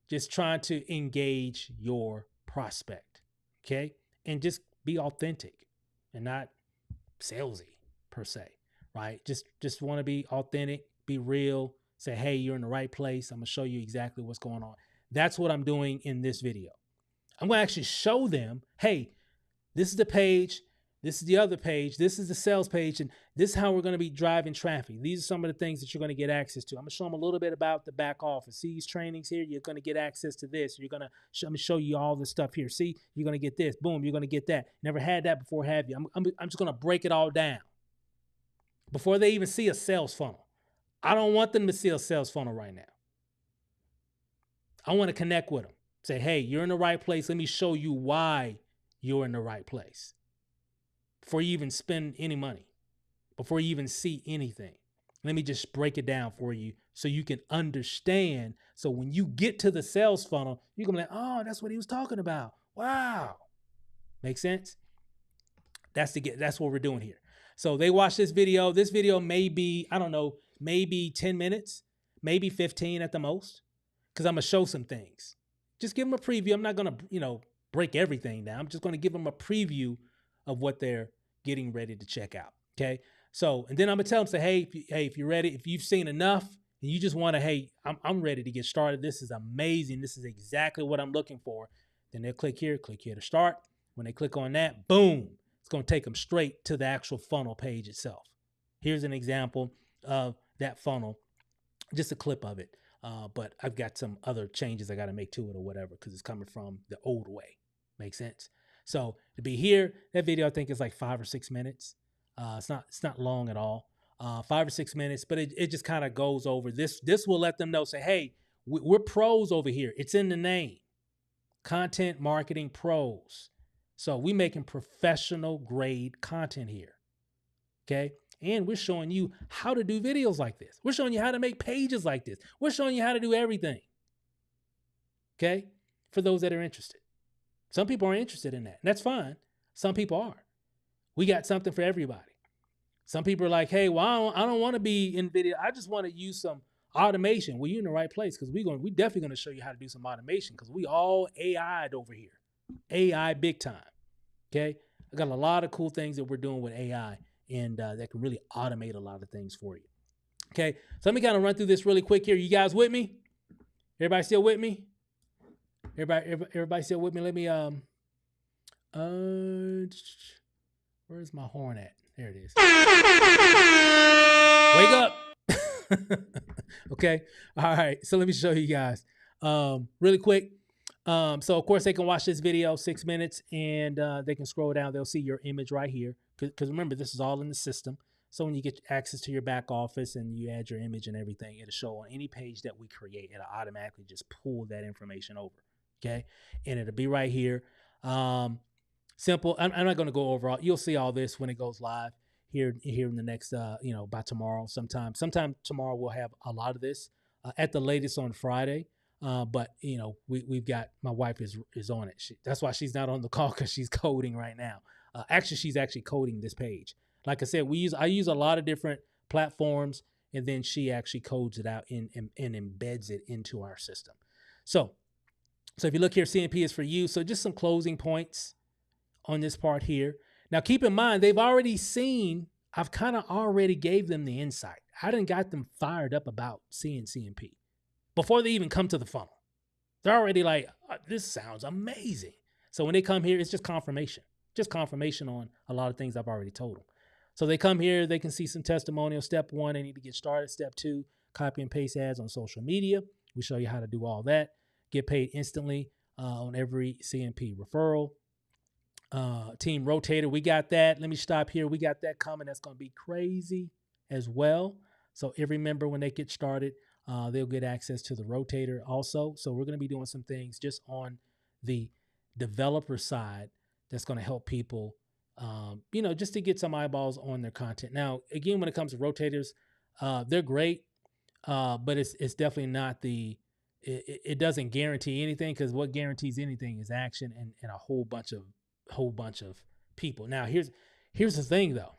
just trying to engage your prospect. Okay. And just be authentic and not salesy per se, right? Just want to be authentic, be real, say, hey, you're in the right place. I'm going to show you exactly what's going on. That's what I'm doing in this video. I'm going to actually show them, hey, this is the page. This is the other page. This is the sales page. And this is how we're going to be driving traffic. These are some of the things that you're going to get access to. I'm going to show them a little bit about the back office. See these trainings here. You're going to get access to this. I'm going to show you all this stuff here. See, you're going to get this. Boom, you're going to get that. Never had that before, have you? I'm just going to break it all down before they even see a sales funnel. I don't want them to see a sales funnel right now. I want to connect with them. Say, hey, you're in the right place. Let me show you why you're in the right place. Before you even spend any money, before you even see anything. Let me just break it down for you so you can understand. So when you get to the sales funnel, you're going to be like, oh, that's what he was talking about. Wow. Make sense? That's what we're doing here. So they watch this video. This video may be, I don't know, maybe 10 minutes, maybe 15 at the most, because I'm going to show some things. Just give them a preview. I'm not going to, break everything down. I'm just going to give them a preview of what they're getting ready to check out. Okay. So, and then I'm gonna tell them, say, hey, if you're ready, if you've seen enough and you just want to, hey, I'm ready to get started. This is amazing. This is exactly what I'm looking for. Then they'll click here to start. When they click on that, boom, it's going to take them straight to the actual funnel page itself. Here's an example. of that funnel, just a clip of it. But I've got some other changes I got to make to it or whatever because it's coming from the old way. Makes sense. So to be here, that video I think is like 5 or 6 minutes. It's not long at all. 5 or 6 minutes, but it just kind of goes over this. This will let them know, say, hey, we're pros over here. It's in the name. Content marketing pros. So we making professional grade content here. Okay. And we're showing you how to do videos like this. We're showing you how to make pages like this. We're showing you how to do everything. Okay. For those that are interested. Some people aren't interested in that. And that's fine. Some people are. We got something for everybody. Some people are like, hey, well, I don't want to be in video. I just want to use some automation. Well, you're in the right place because we definitely going to show you how to do some automation because we all AI'd over here. AI big time. Okay. I got a lot of cool things that we're doing with AI and that can really automate a lot of things for you. Okay. So let me kind of run through this really quick here. You guys with me? Everybody still with me? Everybody still with me? Let me, where's my horn at? There it is. Wake up. Okay. All right. So let me show you guys really quick. So of course they can watch this video 6 minutes and they can scroll down. They'll see your image right here. Because remember, this is all in the system. So when you get access to your back office and you add your image and everything, it'll show on any page that we create. It'll automatically just pull that information over. Okay. And it'll be right here. Simple. I'm not going to go over all. You'll see all this when it goes live here in the next, by tomorrow. Sometime tomorrow we'll have a lot of this at the latest on Friday. But we've got, my wife is on it. That's why she's not on the call because she's coding right now. Actually, she's actually coding this page. Like I said, I use a lot of different platforms, and then she actually codes it out and embeds it into our system. So if you look here, CMP is for you. So just some closing points on this part here. Now, keep in mind, they've already seen, I've kind of already gave them the insight. I done got them fired up about seeing CMP before they even come to the funnel. They're already like, this sounds amazing. So when they come here, it's just confirmation on a lot of things I've already told them. So they come here, they can see some testimonials. Step 1, they need to get started. Step 2, copy and paste ads on social media. We show you how to do all that. Get paid instantly on every CMP referral. Team rotator, we got that. Let me stop here. We got that coming. That's going to be crazy as well. So every member, when they get started, they'll get access to the rotator also. So we're going to be doing some things just on the developer side that's going to help people, just to get some eyeballs on their content. Now, again, when it comes to rotators, they're great, but it's definitely not it doesn't guarantee anything, because what guarantees anything is action and a whole bunch of people. Now, here's the thing though.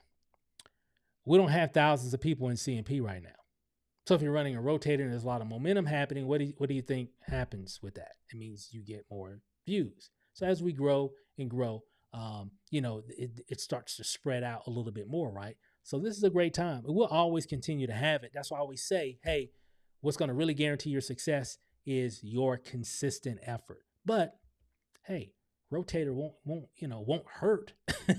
We don't have thousands of people in CMP right now. So if you're running a rotator and there's a lot of momentum happening, what do you think happens with that? It means you get more views. So as we grow and grow, it starts to spread out a little bit more, right? So this is a great time. We'll always continue to have it. That's why I always say, hey, what's going to really guarantee your success is your consistent effort. But hey, rotator won't hurt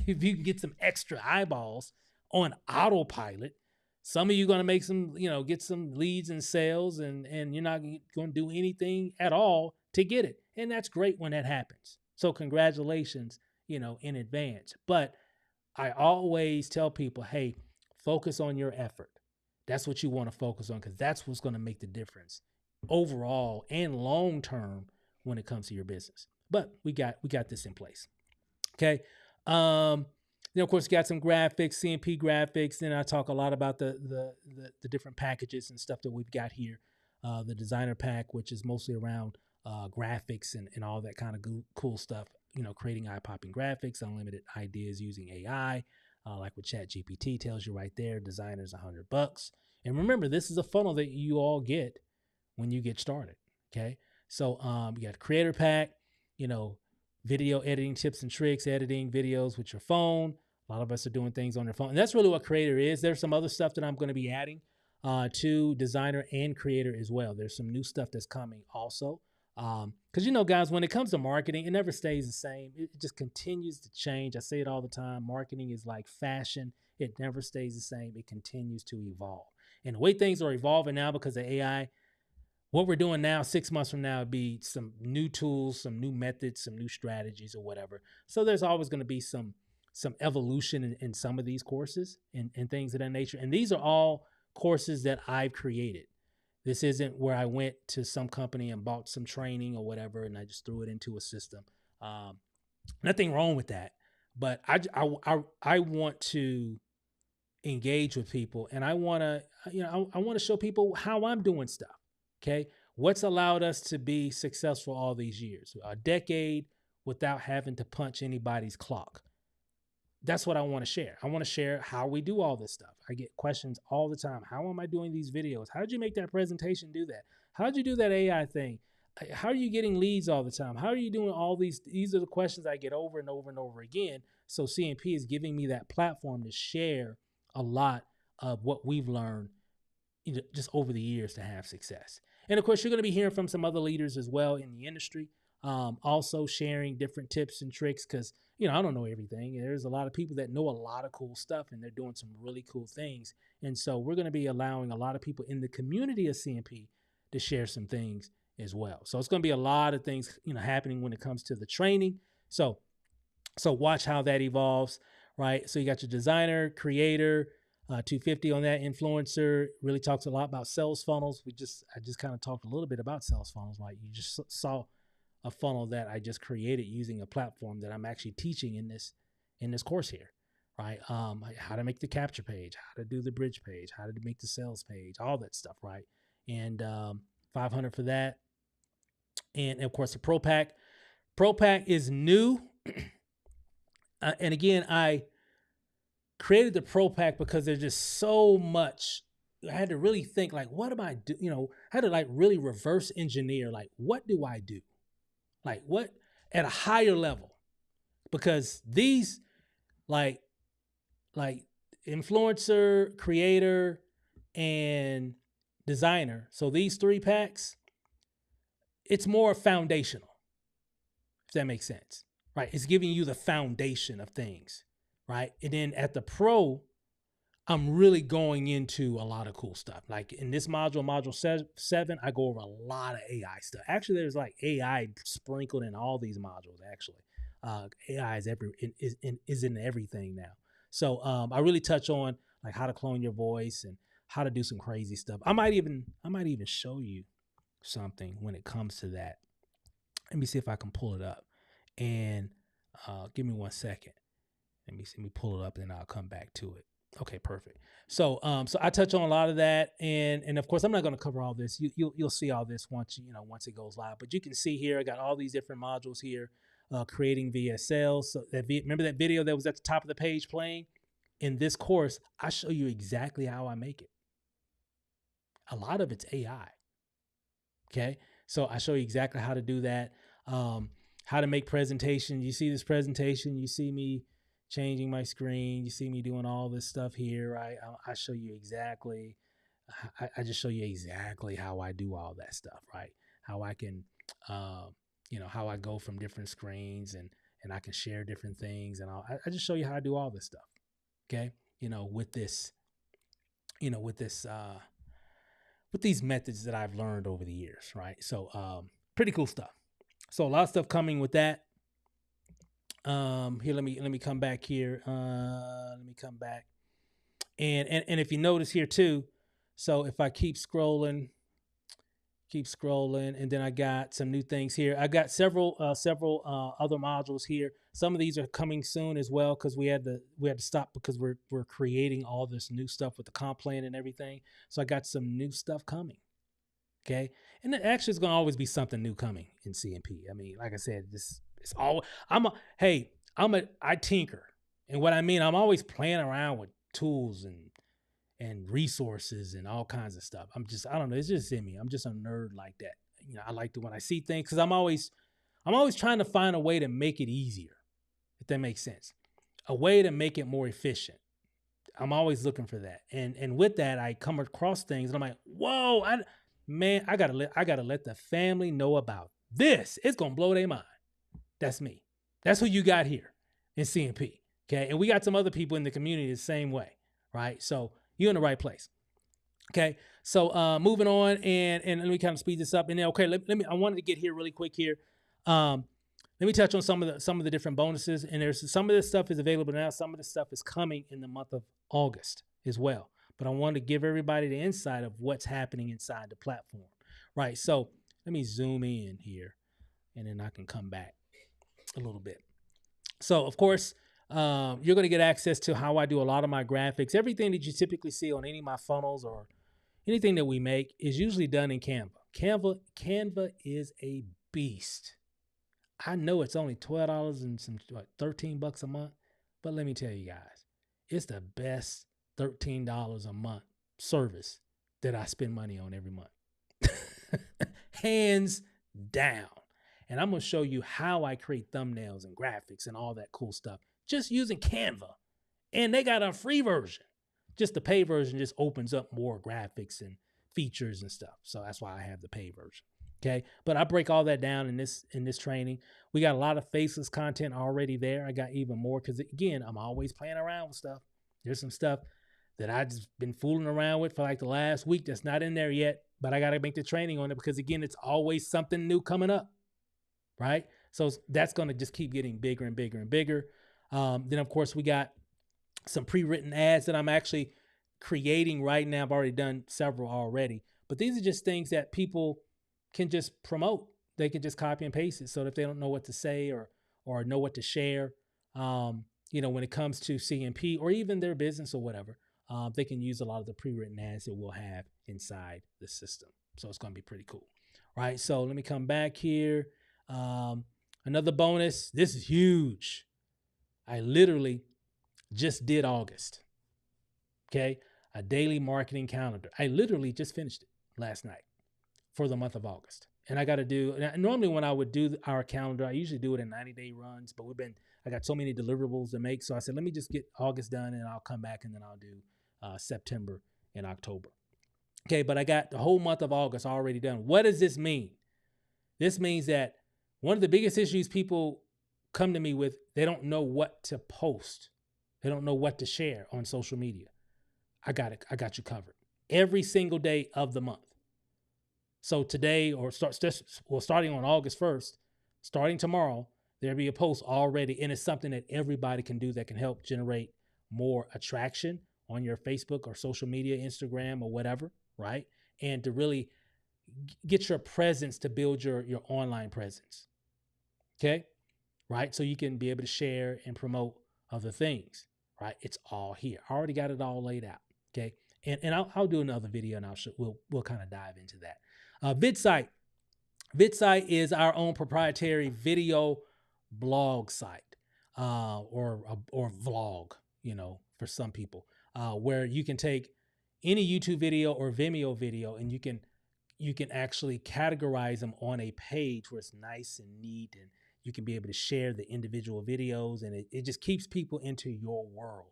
if you can get some extra eyeballs on autopilot. Some of you are going to make some, get some leads and sales, and you're not going to do anything at all to get it. And that's great when that happens. So congratulations, in advance. But I always tell people, hey, focus on your effort. That's what you want to focus on, because that's what's going to make the difference overall and long term when it comes to your business. But we got this in place. Okay. Of course, got some graphics, CMP graphics. Then I talk a lot about the different packages and stuff that we've got here. The designer pack, which is mostly around graphics and all that kind of cool stuff. Creating eye-popping graphics, unlimited ideas using AI, like what ChatGPT tells you right there. Designer's $100. And remember, this is a funnel that you all get when you get started. Okay, so you got a creator pack. Video editing tips and tricks, editing videos with your phone. A lot of us are doing things on their phone. And that's really what creator is. There's some other stuff that I'm going to be adding to designer and creator as well. There's some new stuff that's coming also. Because, guys, when it comes to marketing, it never stays the same. It just continues to change. I say it all the time. Marketing is like fashion. It never stays the same. It continues to evolve. And the way things are evolving now because of AI, what we're doing now, 6 months from now, would be some new tools, some new methods, some new strategies or whatever. So there's always going to be some evolution in some of these courses and things of that nature. And these are all courses that I've created. This isn't where I went to some company and bought some training or whatever, and I just threw it into a system. Nothing wrong with that, but I want to engage with people, and I want to I want to show people how I'm doing stuff. Okay, what's allowed us to be successful all these years, a decade without having to punch anybody's clock. That's what I want to share. I want to share how we do all this stuff. I get questions all the time. How am I doing these videos? How did you make that presentation do that? How did you do that AI thing? How are you getting leads all the time? How are you doing all these? These are the questions I get over and over and over again. So CNP is giving me that platform to share a lot of what we've learned just over the years to have success. And of course, you're going to be hearing from some other leaders as well in the industry, also sharing different tips and tricks because, I don't know everything. There's a lot of people that know a lot of cool stuff and they're doing some really cool things. And so we're going to be allowing a lot of people in the community of CNP to share some things as well. So it's going to be a lot of things, happening when it comes to the training. So watch how that evolves, right? So you got your designer, creator, 250 on that, influencer. Really talks a lot about sales funnels. I just kind of talked a little bit about sales funnels, right? You just saw a funnel that I just created using a platform that I'm actually teaching in this course here, right? How to make the capture page, how to do the bridge page, how to make the sales page, all that stuff, right? And 500 for that. And of course the Pro Pack. Pro Pack is new. And again, I created the Pro Pack because there's just so much. I had to really think, like, what am I do? I had to like really reverse engineer, like, what do I do? Like, what at a higher level? Because these, like influencer, creator, and designer. So these 3 packs, it's more foundational, if that makes sense, right? It's giving you the foundation of things, right? And then at the Pro, I'm really going into a lot of cool stuff. Like in this module 7, I go over a lot of AI stuff. Actually, there's like AI sprinkled in all these modules. Actually, AI is in everything now. So I really touch on like how to clone your voice and how to do some crazy stuff. I might even show you something when it comes to that. Let me see if I can pull it up. And give me 1 second. Let me pull it up, and then I'll come back to it. Okay, perfect. So I touch on a lot of that, and of course I'm not going to cover all this. You'll see all this once it goes live. But you can see here I got all these different modules here, creating VSLs. So remember that video that was at the top of the page playing? In this course, I show you exactly how I make it. A lot of it's AI. Okay, so I show you exactly how to do that. How to make presentations. You see this presentation. You see me changing my screen. You see me doing all this stuff here, right? I show you exactly. I just show you exactly how I do all that stuff, right? How I can, how I go from different screens and I can share different things, and I just show you how I do all this stuff. Okay, with these methods that I've learned over the years, right? So pretty cool stuff. So a lot of stuff coming with that. Here, let me come back here. Let me come back. And if you notice here too, so if I keep scrolling, and then I got some new things here. I got several other modules here. Some of these are coming soon as well because we had to stop because we're creating all this new stuff with the comp plan and everything. So I got some new stuff coming. Okay, and there actually is going to always be something new coming in CNP. I mean, like I said, it's all I tinker, and what I mean, I'm always playing around with tools and resources and all kinds of stuff. I don't know, it's just in me. I'm just a nerd like that. I like to when I see things because I'm always trying to find a way to make it easier, if that makes sense, a way to make it more efficient. I'm always looking for that, and with that, I come across things and I'm like, whoa, I gotta let the family know about this. It's gonna blow their mind. That's me. That's who you got here in CNP. Okay, and we got some other people in the community the same way, right? So you're in the right place. Okay, so moving on, and let me kind of speed this up. And then, okay, let me. I wanted to get here really quick here. Um, let me touch on some of the different bonuses. And there's some of this stuff is available now. Some of this stuff is coming in the month of August as well. But I wanted to give everybody the insight of what's happening inside the platform, right? So let me zoom in here, and then I can come back a little bit. So of course, you're going to get access to how I do a lot of my graphics. Everything that you typically see on any of my funnels or anything that we make is usually done in Canva. Canva is a beast. I know it's only $12 and some $13 a month, but let me tell you guys, it's the best $13 a month service that I spend money on every month. Hands down. And I'm going to show you how I create thumbnails and graphics and all that cool stuff just using Canva. And they got a free version. Just the pay version just opens up more graphics and features and stuff. So that's why I have the pay version. Okay. But I break all that down in this training. We got a lot of faceless content already there. I got even more because, again, I'm always playing around with stuff. There's some stuff that I just been fooling around with for like the last week that's not in there yet, but I got to make the training on it because, again, it's always something new coming up, right? So that's going to just keep getting bigger and bigger and bigger. Then, of course, we got some pre-written ads that I'm actually creating right now. I've already done several already, but these are just things that people can just promote. They can just copy and paste it. So if they don't know what to say or know what to share, when it comes to CMP or even their business or whatever, they can use a lot of the pre-written ads that we'll have inside the system. So it's going to be pretty cool. Right. So let me come back here. Another bonus. This is huge. I literally just did August. Okay. A daily marketing calendar. I literally just finished it last night for the month of August. And I got to do, normally when I would do our calendar, I usually do it in 90-day runs, but I got so many deliverables to make. So I said, let me just get August done and I'll come back and then I'll do September and October. Okay. But I got the whole month of August already done. What does this mean? This means that one of the biggest issues people come to me with, they don't know what to post. They don't know what to share on social media. I got it. I got you covered every single day of the month. So today, starting on August 1st, starting tomorrow, there'll be a post already, and it's something that everybody can do that can help generate more attraction on your Facebook or social media, Instagram or whatever, right? And to really get your presence to build your online presence. Okay. Right. So you can be able to share and promote other things, right? It's all here. I already got it all laid out. Okay. And I'll do another video and we'll kind of dive into that. VidSite. VidSite is our own proprietary video blog site, or vlog, for some people, where you can take any YouTube video or Vimeo video and you can actually categorize them on a page where it's nice and neat, and you can be able to share the individual videos, and it just keeps people into your world.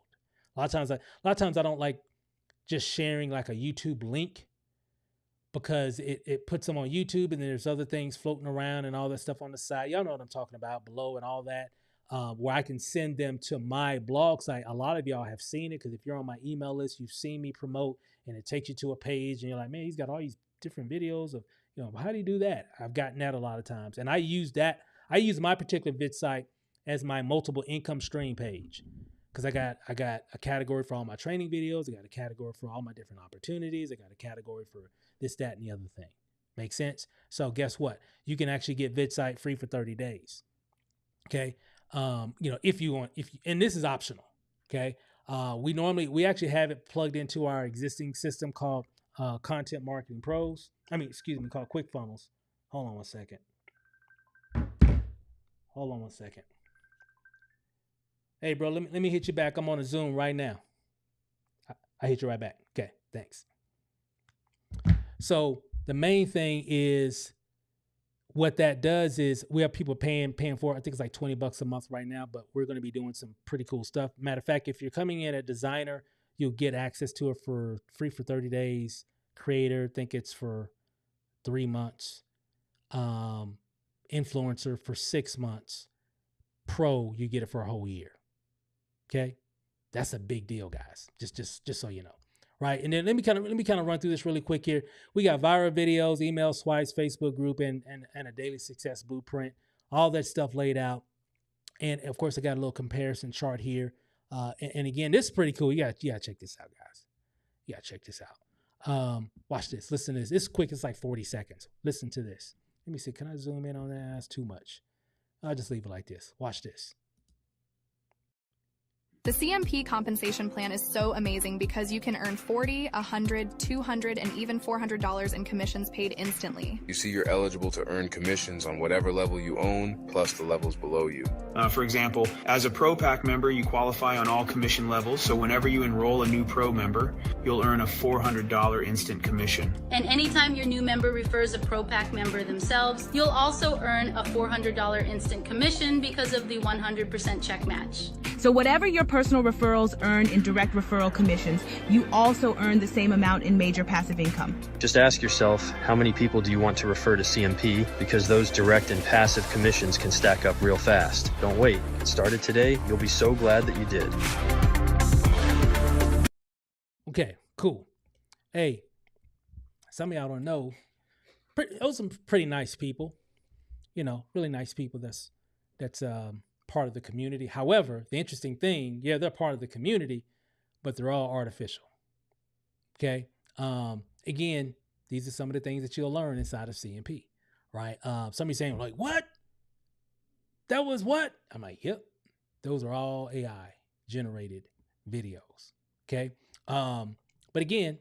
A lot of times I don't like just sharing like a YouTube link because it puts them on YouTube and then there's other things floating around and all that stuff on the side. Y'all know what I'm talking about, below and all that, where I can send them to my blog site. A lot of y'all have seen it because if you're on my email list, you've seen me promote and it takes you to a page and you're like, man, he's got all these different videos of, how do you do that? I've gotten that a lot of times. And I use my particular vid site as my multiple income stream page. Because I got a category for all my training videos. I got a category for all my different opportunities. I got a category for this, that, and the other thing. Make sense? So guess what? You can actually get VidSite free for 30 days. Okay. If you want, and this is optional. Okay. We actually have it plugged into our existing system called Content Marketing Pros. Called ClickFunnels. Hold on one second. Hey, bro, let me hit you back. I'm on a Zoom right now. I hit you right back. Okay, thanks. So the main thing is what that does is we have people paying for it. I think it's like $20 a month right now, but we're going to be doing some pretty cool stuff. Matter of fact, if you're coming in a designer, you'll get access to it for free for 30 days. Creator, I think it's for 3 months. Influencer for 6 months. Pro, you get it for a whole year. Okay. That's a big deal, guys. Just so you know. right? And then let me kind of run through this really quick here. We got viral videos, email swipes, Facebook group, and a daily success blueprint. All that stuff laid out. And of course, I got a little comparison chart here. And again, this is pretty cool. You gotta check this out, guys. You gotta check this out. Watch this. Listen to this. It's quick. It's like 40 seconds. Listen to this. Let me see. Can I zoom in on that? That's too much. I'll just leave it like this. Watch this. The CMP compensation plan is so amazing because you can earn $40, $100, $200, and even $400 in commissions paid instantly. You see, you're eligible to earn commissions on whatever level you own, plus the levels below you. For example, as a Pro Pack member, you qualify on all commission levels, so whenever you enroll a new Pro member, you'll earn a $400 instant commission. And anytime your new member refers a Pro Pack member themselves, you'll also earn a $400 instant commission because of the 100% check match. So whatever your personal referrals earn in direct referral commissions, you also earn the same amount in major passive income. Just ask yourself, how many people do you want to refer to CMP? Because those direct and passive commissions can stack up real fast. Don't wait. Get started today. You'll be so glad that you did. Okay, cool. Hey, some of y'all don't know, those are some pretty nice people, really nice people that's part of the community. However, the interesting thing, they're part of the community, but they're all artificial. Okay. Again, these are some of the things that you'll learn inside of CMP, right? Somebody saying like, what? That was what? I'm like, yep. Those are all AI generated videos. Okay. But again,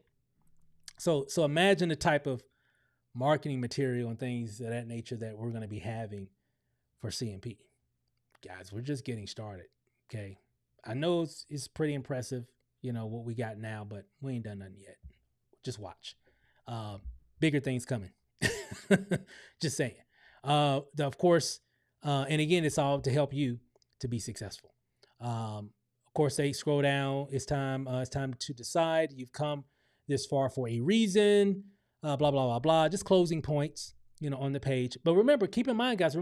so imagine the type of marketing material and things of that nature that we're going to be having for CMP. Guys, we're just getting started. Okay. I know it's pretty impressive, what we got now, but we ain't done nothing yet. Just watch. Bigger things coming. Just saying. Of course, and again, it's all to help you to be successful. Of course, they scroll down. It's time to decide. You've come this far for a reason. Blah, blah, blah, blah. Just closing points, on the page. But remember, keep in mind, guys,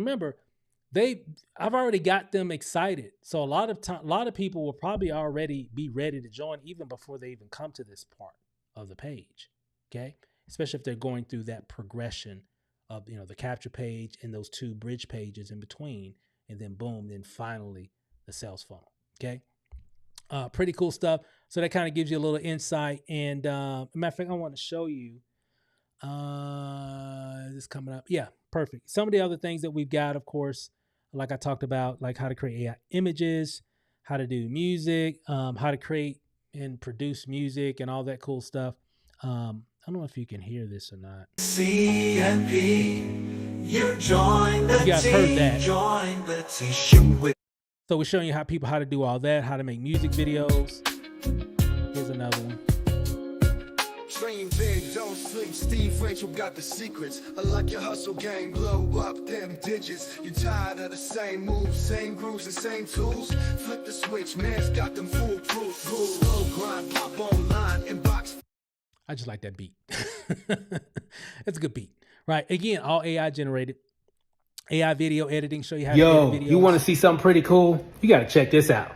I've already got them excited. So a lot of people will probably already be ready to join even before they even come to this part of the page. Okay. Especially if they're going through that progression of, the capture page and those two bridge pages in between, and then boom, then finally the sales funnel. Okay. Pretty cool stuff. So that kind of gives you a little insight. And matter of fact, I want to show you this coming up. Yeah, perfect. Some of the other things that we've got, of course, like I talked about, like how to create AI images, how to do music, how to create and produce music and all that cool stuff. I don't know if you can hear this or not. CMP, you join the you guys team, heard that. Join the team. Shoot with. So we're showing you how to do all that, how to make music videos. Here's another one. Dream big, don't sleep. Steve Rachel got the secrets. I like your hustle gang, blow up them digits. You tired of the same moves, same grooves, and same tools? Flip the switch, man's got them foolproof rules. Slow grind, pop online, inbox. I just like that beat. It's a good beat, right? Again, all AI generated. AI video editing, show you how to edit videos. You want to see something pretty cool? You got to check this out.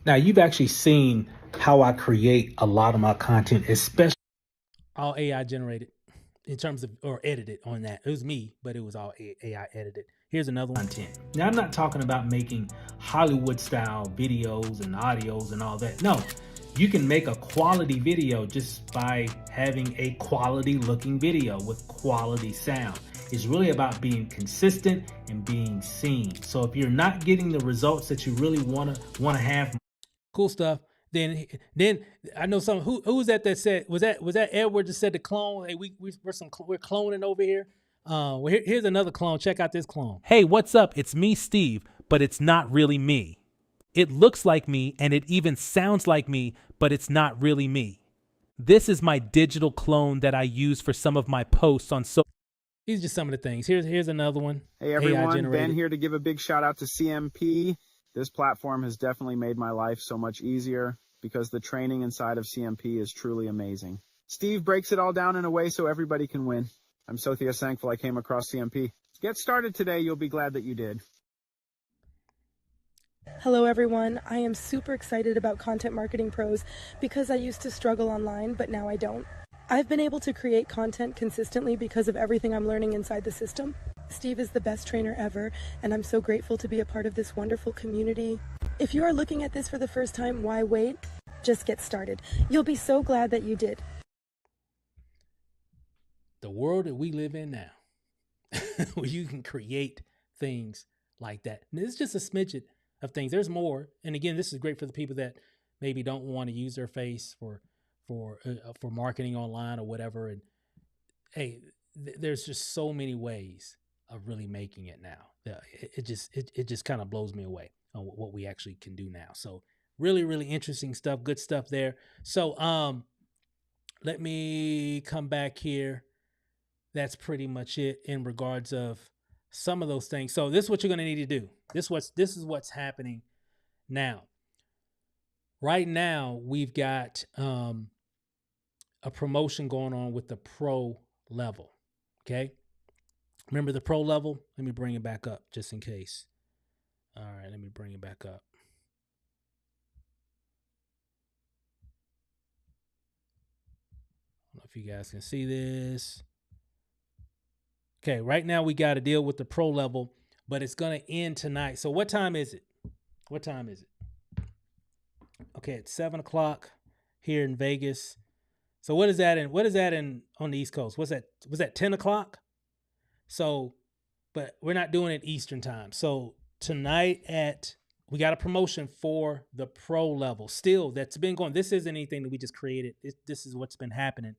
Now, you've actually seen how I create a lot of my content, especially all AI generated in terms of, or edited on that. It was me, but it was all AI edited. Here's another one. content. Now, I'm not talking about making Hollywood style videos and audios and all that. No, you can make a quality video just by having a quality looking video with quality sound. It's really about being consistent and being seen. So if you're not getting the results that you really want to have, cool stuff. Then I know some who was that said, was that Edward that said the clone? Hey, we're cloning over here. Well, here's another clone. Check out this clone. Hey, what's up? It's me, Steve, but it's not really me. It looks like me and it even sounds like me, but it's not really me. This is my digital clone that I use for some of my posts on social. These are just some of the things. Here's another one. Hey everyone, Ben here to give a big shout out to CMP. This platform has definitely made my life so much easier because the training inside of CMP is truly amazing. Steve breaks it all down in a way so everybody can win. I'm so thankful I came across CMP. Get started today. You'll be glad that you did. Hello everyone, I am super excited about Content Marketing Pros because I used to struggle online, but now I don't. I've been able to create content consistently because of everything I'm learning inside the system. Steve is the best trainer ever, and I'm so grateful to be a part of this wonderful community. If you are looking at this for the first time, why wait? Just get started. You'll be so glad that you did. The world that we live in now, where you can create things like that. And it's just a smidget of things. There's more. And again, this is great for the people that maybe don't want to use their face for marketing online or whatever. And hey, there's just so many ways of really making it now. It just kind of blows me away on what we actually can do now. So really, really interesting stuff. Good stuff there. So let me come back here. That's pretty much it in regards of some of those things. So this is what you're going to need to do. This is what's happening now. Right now, we've got a promotion going on with the pro level. Okay. Remember the pro level? Let me bring it back up just in case. All right, let me bring it back up. I don't know if you guys can see this. Okay, right now we got to deal with the pro level, but it's going to end tonight. So what time is it? What time is it? Okay, it's 7:00 here in Vegas. So what is that in on the East Coast? Was that 10 o'clock? So, but we're not doing it Eastern time. So tonight we got a promotion for the pro level. Still, that's been going. This isn't anything that we just created. This is what's been happening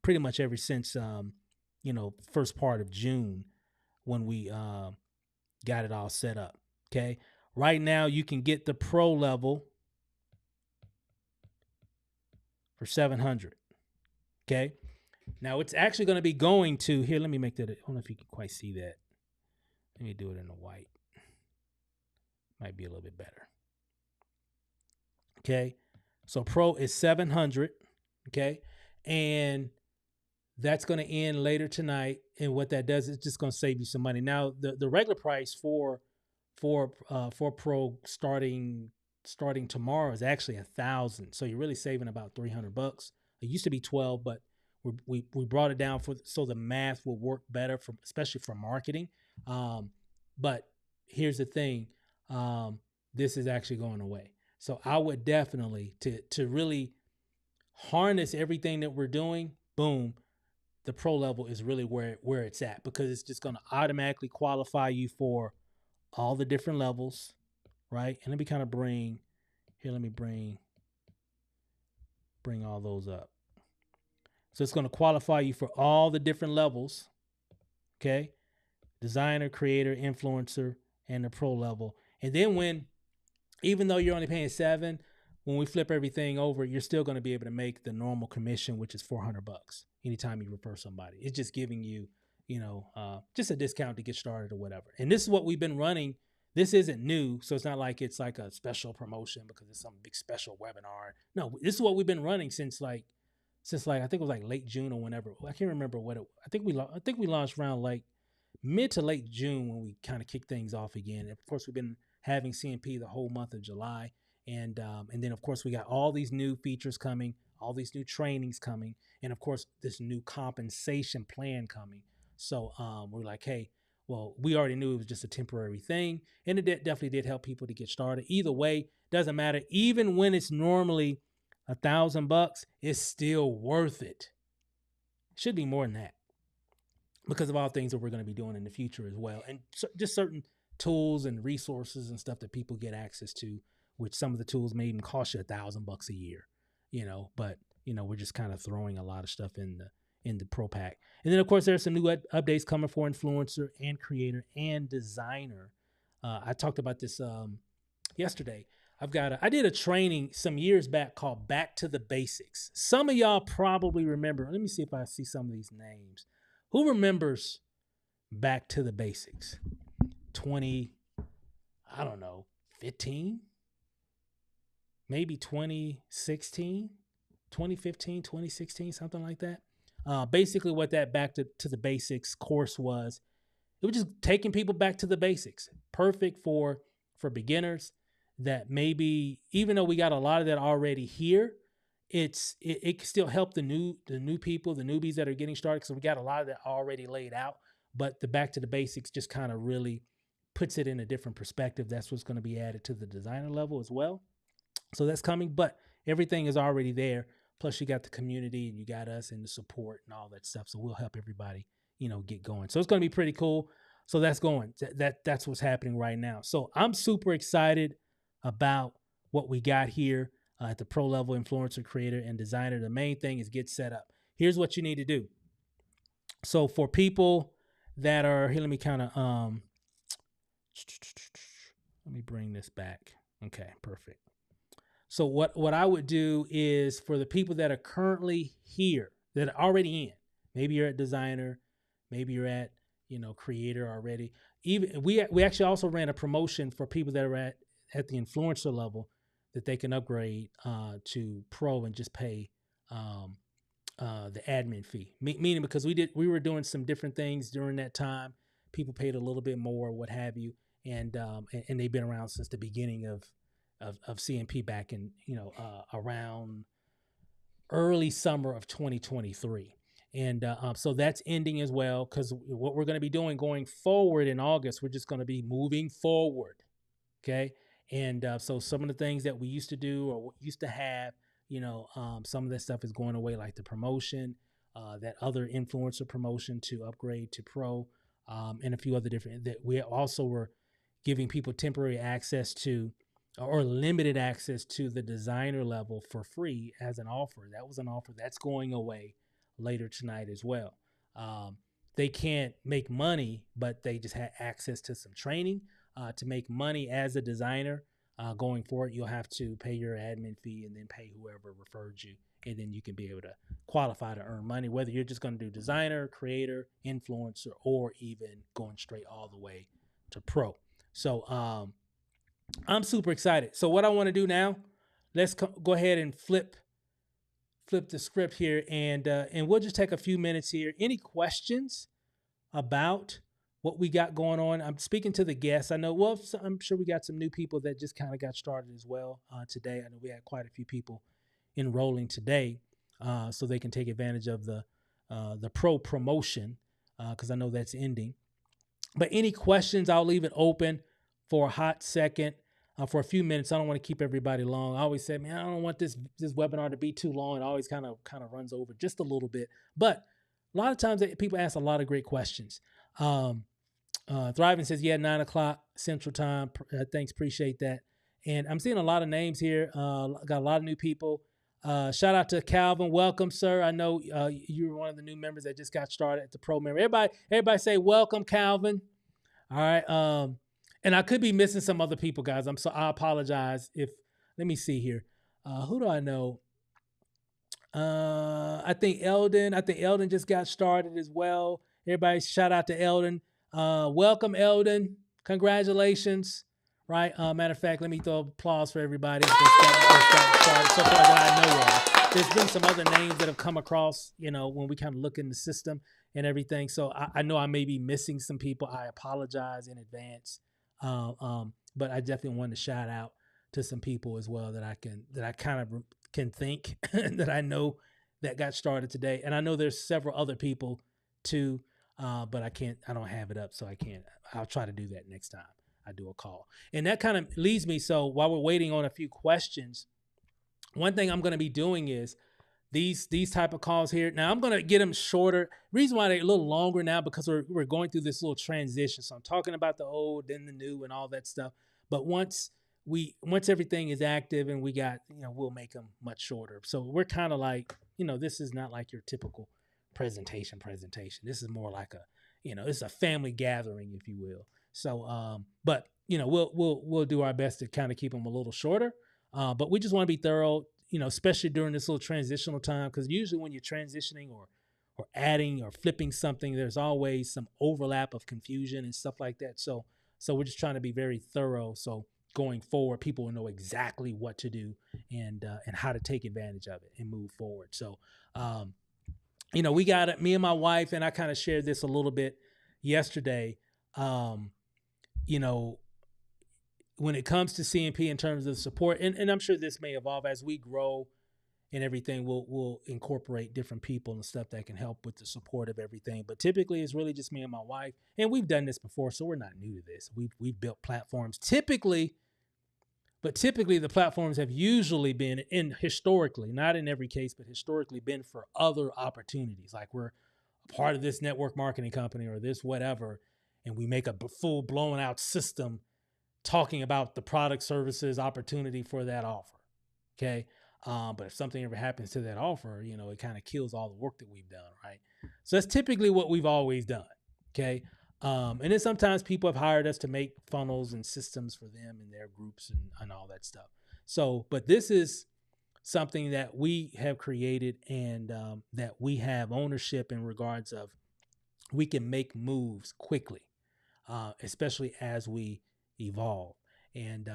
pretty much ever since first part of June when we got it all set up. Okay. Right now you can get the pro level for $700. Okay. Now it's actually going to be going to here. Let me make that. I don't know if you can quite see that. Let me do it in the white. Might be a little bit better. Okay. So pro is 700. Okay. And that's going to end later tonight. And what that does is just going to save you some money. Now, the regular price for pro starting tomorrow is actually $1,000. So you're really saving about $300. It used to be 12, but we brought it down so the math will work better especially for marketing. But here's the thing. This is actually going away. So I would definitely to really harness everything that we're doing, boom, the pro level is really where it's at, because it's just going to automatically qualify you for all the different levels, right? And let me kind of bring all those up. So it's going to qualify you for all the different levels, okay? Designer, creator, influencer, and the pro level. And then even though you're only paying $7, when we flip everything over, you're still going to be able to make the normal commission, which is $400 anytime you refer somebody. It's just giving you, just a discount to get started or whatever. And this is what we've been running. This isn't new, so it's not like it's like a special promotion because it's some big special webinar. No, this is what we've been running since I think it was like late June or whenever. I can't remember what I think we launched around like mid to late June when we kind of kicked things off again. And of course, we've been having CMP the whole month of July. And then, of course, we got all these new features coming, all these new trainings coming, and, of course, this new compensation plan coming. So we're like, hey, well, we already knew it was just a temporary thing, and it definitely did help people to get started. Either way, doesn't matter. Even when it's normally $1,000, it's still worth it. It should be more than that because of all things that we're going to be doing in the future as well, and just certain tools and resources and stuff that people get access to, which some of the tools may even cost you $1,000 a year, but we're just kind of throwing a lot of stuff in the pro pack. And then of course there's some new updates coming for influencer and creator and designer. I talked about this yesterday. I did a training some years back called Back to the Basics. Some of y'all probably remember. Let me see if I see some of these names. Who remembers Back to the Basics? 15? Maybe 2016, 2015, 2016, something like that. Basically what that Back to the Basics course was, it was just taking people back to the basics. Perfect for beginners. that maybe even though we got a lot of that already here, it can still help the new people, the newbies that are getting started. So we got a lot of that already laid out, but the back to the basics just kind of really puts it in a different perspective. That's what's going to be added to the designer level as well. So that's coming, but everything is already there. Plus you got the community and you got us and the support and all that stuff. So we'll help everybody, get going. So it's going to be pretty cool. So that's going. That's what's happening right now. So I'm super excited about what we got here at the pro level influencer, creator, and designer. The main thing is get set up. Here's what you need to do. So for people that are here, let me kind of let me bring this back. Okay, perfect. So what I would do is for the people that are currently here, that are already in, maybe you're at designer, maybe you're at, creator already. Even we actually also ran a promotion for people that are at the influencer level that they can upgrade to pro and just pay the admin fee. Meaning because we were doing some different things during that time. People paid a little bit more, what have you, and they've been around since the beginning of CMP back in around early summer of 2023. And so that's ending as well, because what we're going to be doing going forward in August, we're just going to be moving forward. Okay. And so some of the things that we used to do or used to have, some of that stuff is going away, like the promotion, that other influencer promotion to upgrade to pro, and a few other different that we also were giving people temporary access to or limited access to the designer level for free as an offer. That was an offer that's going away later tonight as well. They can't make money, but they just had access to some training. To make money as a designer going forward, you'll have to pay your admin fee and then pay whoever referred you. And then you can be able to qualify to earn money, whether you're just going to do designer, creator, influencer, or even going straight all the way to pro. So I'm super excited. So what I want to do now, let's go ahead and flip the script here, and we'll just take a few minutes here. Any questions about what we got going on? I'm speaking to the guests. I know, well, I'm sure we got some new people that just kind of got started as well today. I know we had quite a few people enrolling today, so they can take advantage of the pro promotion, because I know that's ending. But any questions, I'll leave it open for a hot second, for a few minutes. I don't want to keep everybody long. I always say, man, I don't want this webinar to be too long. It always kind of runs over just a little bit. But a lot of times people ask a lot of great questions. Thriving says, yeah, 9 o'clock Central Time. Thanks, appreciate that. And I'm seeing a lot of names here. Got a lot of new people. Shout out to Calvin. Welcome, sir. I know you were one of the new members that just got started at the pro member. Everybody say welcome, Calvin. All right. And I could be missing some other people, guys. I apologize if, let me see here. Who do I know? I think Eldon just got started as well. Everybody shout out to Eldon. Welcome, Eldon. Congratulations. Right. Matter of fact, let me throw applause for everybody. Just got started so far that I know of. There's been some other names that have come across, when we kind of look in the system and everything. So I know I may be missing some people. I apologize in advance. But I definitely want to shout out to some people as well that I kind of can think that I know that got started today. And I know there's several other people too, but I don't have it up, so I can't. I'll try to do that next time I do a call. And that kind of leads me. So while we're waiting on a few questions, one thing I'm going to be doing is these type of calls here. Now I'm going to get them shorter. Reason why they're a little longer now, because we're going through this little transition. So I'm talking about the old, then the new and all that stuff. But once everything is active and we got, we'll make them much shorter. So we're kind of like, this is not like your typical presentation. This is more like it's a family gathering, if you will. So, but we'll do our best to kind of keep them a little shorter. But we just want to be thorough, especially during this little transitional time, because usually when you're transitioning or adding or flipping something, there's always some overlap of confusion and stuff like that. So we're just trying to be very thorough. So going forward, people will know exactly what to do and how to take advantage of it and move forward. So, we got it. Me and my wife, and I kind of shared this a little bit yesterday. when it comes to CMP in terms of support, and I'm sure this may evolve as we grow and everything, we'll incorporate different people and stuff that can help with the support of everything. But typically it's really just me and my wife. And we've done this before, so we're not new to this. We've built platforms. Typically the platforms have usually been historically, not in every case, but historically been for other opportunities. Like we're a part of this network marketing company or this whatever, and we make a full blown out system talking about the product, services, opportunity for that offer. Okay. But if something ever happens to that offer, it kind of kills all the work that we've done. Right. So that's typically what we've always done. Okay. And then sometimes people have hired us to make funnels and systems for them and their groups and all that stuff. So, but this is something that we have created and that we have ownership in regards of we can make moves quickly, especially as we evolve. And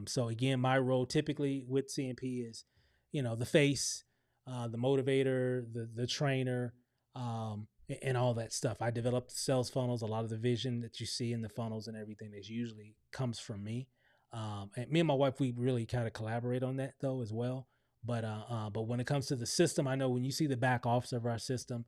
so again, my role typically with CMP is, the face, the motivator, the trainer, and all that stuff. I developed sales funnels. A lot of the vision that you see in the funnels and everything that usually comes from me. And me and my wife, we really kind of collaborate on that though as well. But when it comes to the system, I know when you see the back office of our system,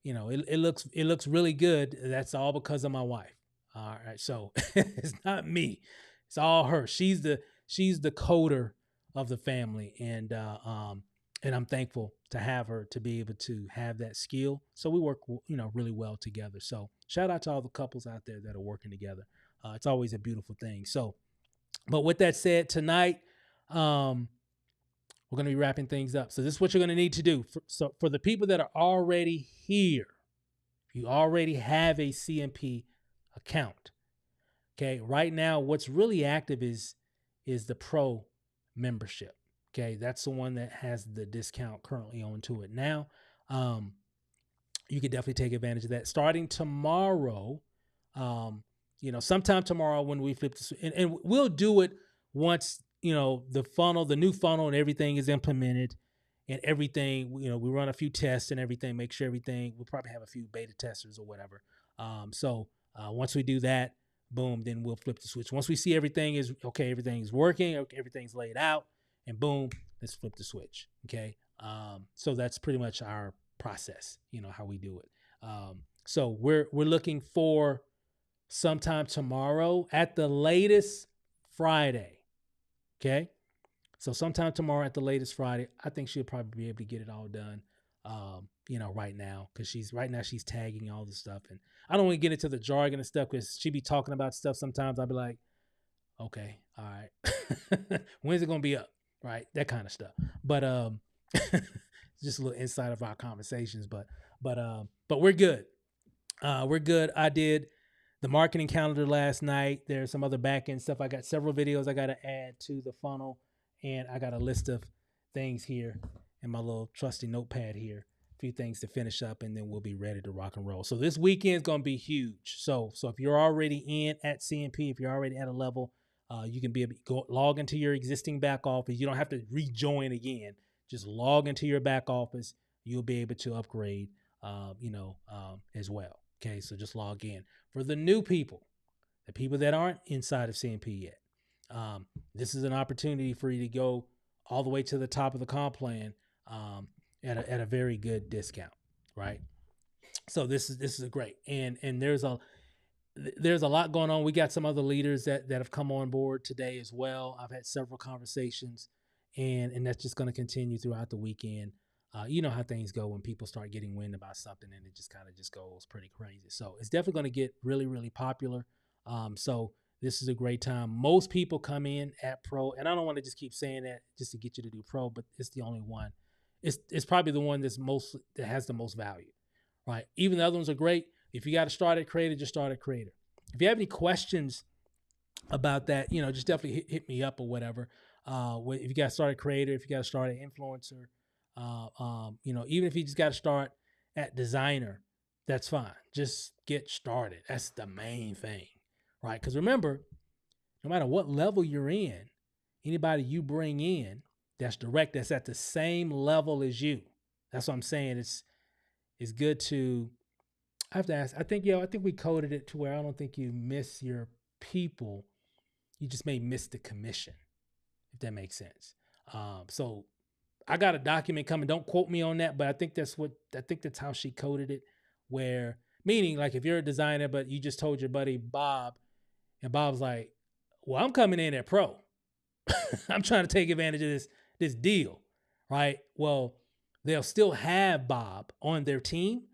it looks really good. That's all because of my wife. All right, so it's not me; it's all her. She's the coder of the family, and I'm thankful to have her to be able to have that skill. So we work, really well together. So shout out to all the couples out there that are working together. It's always a beautiful thing. So, but with that said, tonight we're going to be wrapping things up. So this is what you're going to need to do. For the people that are already here, you already have a CMP account. Okay. Right now, what's really active is the pro membership. Okay. That's the one that has the discount currently on to it now. You could definitely take advantage of that starting tomorrow. Sometime tomorrow when we flip this, and we'll do it once, the new funnel and everything is implemented and everything, we run a few tests and everything, make sure everything, we'll probably have a few beta testers or whatever. So once we do that, boom, then we'll flip the switch. Once we see everything is okay, everything's working, everything's laid out, and boom, let's flip the switch. Okay. So that's pretty much our process, how we do it. So we're looking for sometime tomorrow, at the latest Friday. Okay. So sometime tomorrow at the latest Friday, I think she'll probably be able to get it all done. Right now, because she's tagging all the stuff, and I don't want to get into the jargon and stuff because she be talking about stuff. Sometimes I'll be like, okay, all right, when's it gonna be up? Right, that kind of stuff. But just a little insight of our conversations. But we're good. We're good. I did the marketing calendar last night. There's some other back end stuff. I got several videos I got to add to the funnel, and I got a list of things here in my little trusty notepad here. A few things to finish up, and then we'll be ready to rock and roll. So this weekend is going to be huge. So if you're already in at CMP, if you're already at a level, you can log into your existing back office. You don't have to rejoin again. Just log into your back office. You'll be able to upgrade, as well. Okay, so just log in. For the new people, the people that aren't inside of CMP yet, this is an opportunity for you to go all the way to the top of the comp plan at a very good discount, right? So this is a great, and there's a lot going on. We got some other leaders that have come on board today as well. I've had several conversations, and that's just going to continue throughout the weekend. You know how things go when people start getting wind about something, and it just kind of just goes pretty crazy. So it's definitely going to get really, really popular. So this is a great time. Most people come in at pro, and I don't want to just keep saying that just to get you to do pro, but it's the only one. It's probably the one that has the most value, right? Even the other ones are great. If you got to start at creator, just start at creator. If you have any questions about that, just definitely hit me up or whatever. If you got to start at creator, if you got to start at influencer, even if you just got to start at designer, that's fine. Just get started. That's the main thing, right? Because remember, no matter what level you're in, anybody you bring in that's direct, that's at the same level as you. That's what I'm saying. It's good to, I have to ask, I think we coded it to where I don't think you miss your people You just may miss the commission, if that makes sense. So I got a document coming. Don't quote me on that, but I think that's how she coded it. Where meaning, like, if you're a designer, but you just told your buddy Bob, and Bob's like, "Well, I'm coming in at pro. I'm trying to take advantage of this deal, right?" Well, they'll still have Bob on their team,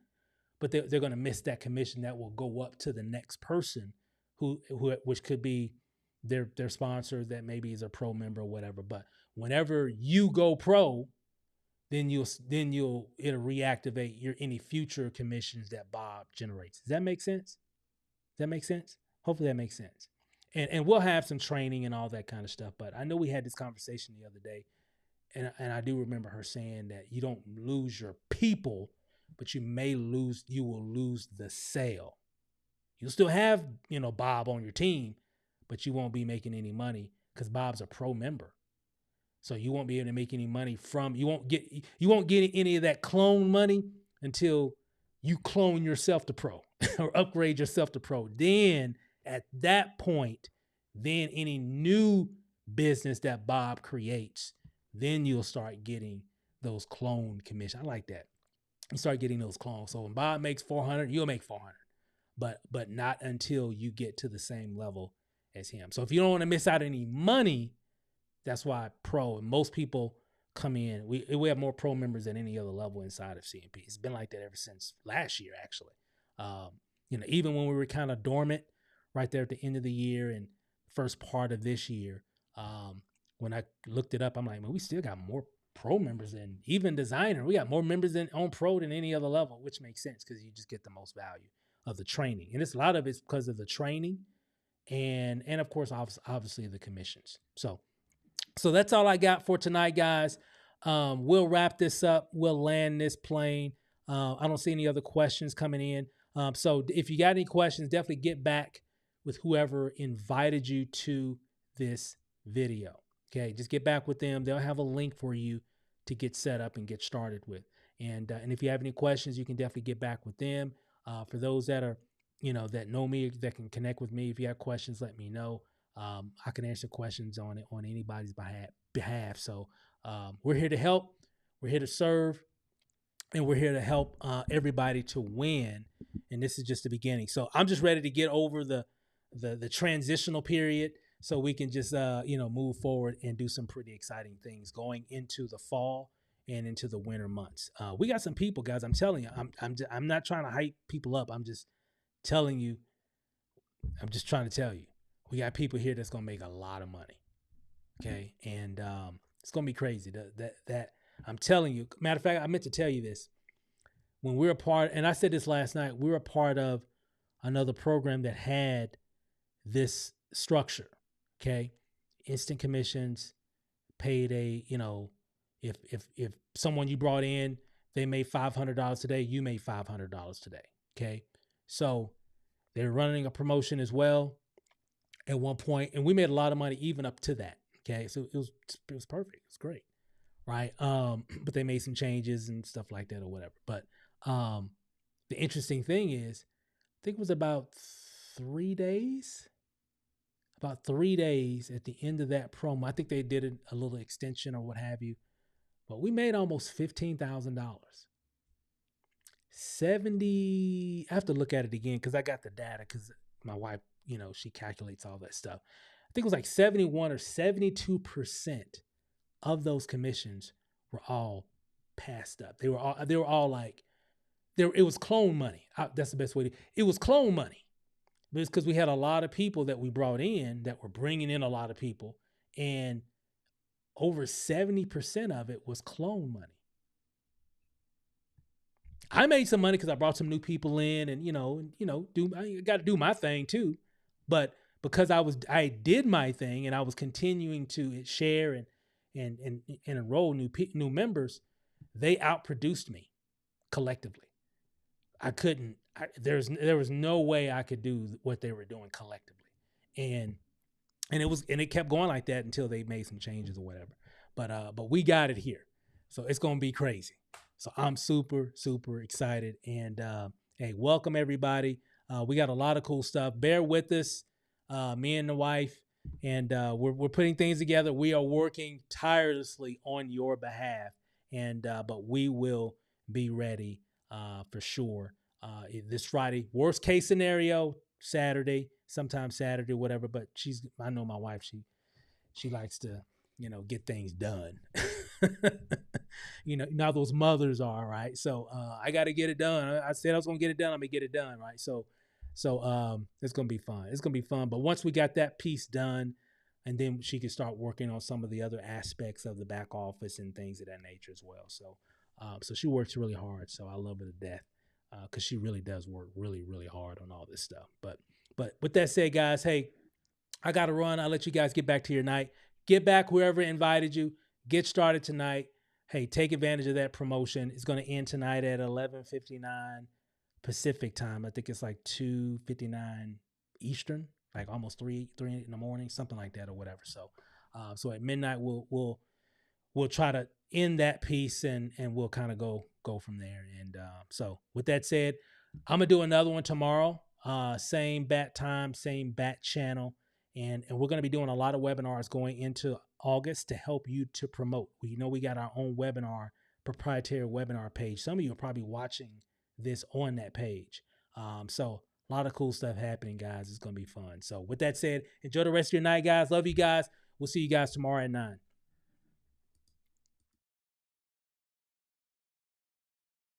but they're going to miss that commission that will go up to the next person, which could be their sponsor that maybe is a pro member or whatever. But whenever you go pro, then it'll reactivate any future commissions that Bob generates. Does that make sense? Does that make sense? Hopefully that makes sense. And we'll have some training and all that kind of stuff. But I know we had this conversation the other day, and I do remember her saying that you don't lose your people, but you will lose the sale. You'll still have, Bob on your team, but you won't be making any money because Bob's a pro member. So you won't be able to make any money you won't get any of that clone money until you clone yourself to pro or upgrade yourself to pro. Then at that point, then any new business that Bob creates, then you'll start getting those clone commissions. I like that. You start getting those clones. So when Bob makes 400, you'll make 400, but not until you get to the same level as him. So if you don't want to miss out any money, that's why pro, and most people come in. We have more pro members than any other level inside of CMP. It's been like that ever since last year, actually. Even when we were kind of dormant right there at the end of the year and first part of this year, when I looked it up, I'm like, man, we still got more pro members than even designer. We got more members on pro than any other level, which makes sense because you just get the most value of the training. And a lot of it's because of the training and of course, obviously the commissions. So that's all I got for tonight, guys. We'll wrap this up. We'll land this plane. I don't see any other questions coming in. So if you got any questions, definitely get back with whoever invited you to this video. Okay, just get back with them. They'll have a link for you to get set up and get started with. And if you have any questions, you can definitely get back with them. For those that are, that know me, that can connect with me, if you have questions, let me know. I can answer questions on anybody's behalf. So we're here to help. We're here to serve. And we're here to help everybody to win. And this is just the beginning. So I'm just ready to get over the transitional period so we can just, move forward and do some pretty exciting things going into the fall and into the winter months. We got some people, guys. I'm telling you, I'm not trying to hype people up. I'm just telling you. I'm just trying to tell you. We got people here that's gonna make a lot of money. Okay, and it's gonna be crazy. That I'm telling you. Matter of fact, I meant to tell you this. When we're a part, and I said this last night, we were a part of another program that had this structure. Okay, instant commissions, payday. If someone you brought in, they made $500 today, you made $500 today. Okay, so they're running a promotion as well at one point, and we made a lot of money even up to that. Okay, so it was perfect. It was great, right? But they made some changes and stuff like that or whatever. But the interesting thing is, I think it was about 3 days. About 3 days at the end of that promo, I think they did a little extension or what have you, but we made almost $15,000. 70. I have to look at it again because I got the data because my wife, she calculates all that stuff. I think it was like 71 or 72% of those commissions were all passed up. They were all like, it was clone money. That's the best way it was clone money. But it's because we had a lot of people that we brought in that were bringing in a lot of people, and over 70% of it was clone money. I made some money because I brought some new people in, and I got to do my thing too. But because I did my thing and I was continuing to share and enroll new members, they outproduced me collectively. There was no way I could do what they were doing collectively. And it kept going like that until they made some changes or whatever. But we got it here. So it's going to be crazy. So I'm super, super excited. And hey, welcome everybody. We got a lot of cool stuff. Bear with us. Me and the wife, and we're putting things together. We are working tirelessly on your behalf, and but we will be ready for sure this Friday. Worst case scenario, Saturday, sometime Saturday, whatever. But I know my wife. She likes to, get things done. Now those mothers are, right. So I got to get it done. I said I was gonna get it done. I'm gonna get it done, right. So it's gonna be fun. It's gonna be fun. But once we got that piece done, and then she can start working on some of the other aspects of the back office and things of that nature as well. So she works really hard. So I love her to death because she really does work really, really hard on all this stuff. But with that said, guys, hey, I got to run. I'll let you guys get back to your night. Get back whoever invited you. Get started tonight. Hey, take advantage of that promotion. It's going to end tonight at 11:59 Pacific time. I think it's like 2:59 Eastern, like almost 3 in the morning, something like that or whatever. So at midnight we'll try to end that piece and we'll kind of go from there. And so with that said, I'm gonna do another one tomorrow. Same bat time, same bat channel. And we're going to be doing a lot of webinars going into August to help you to promote. We got our own proprietary webinar page. Some of you are probably watching this on that page. So a lot of cool stuff happening, guys. It's going to be fun. So with that said, enjoy the rest of your night, guys. Love you guys. We'll see you guys tomorrow at 9.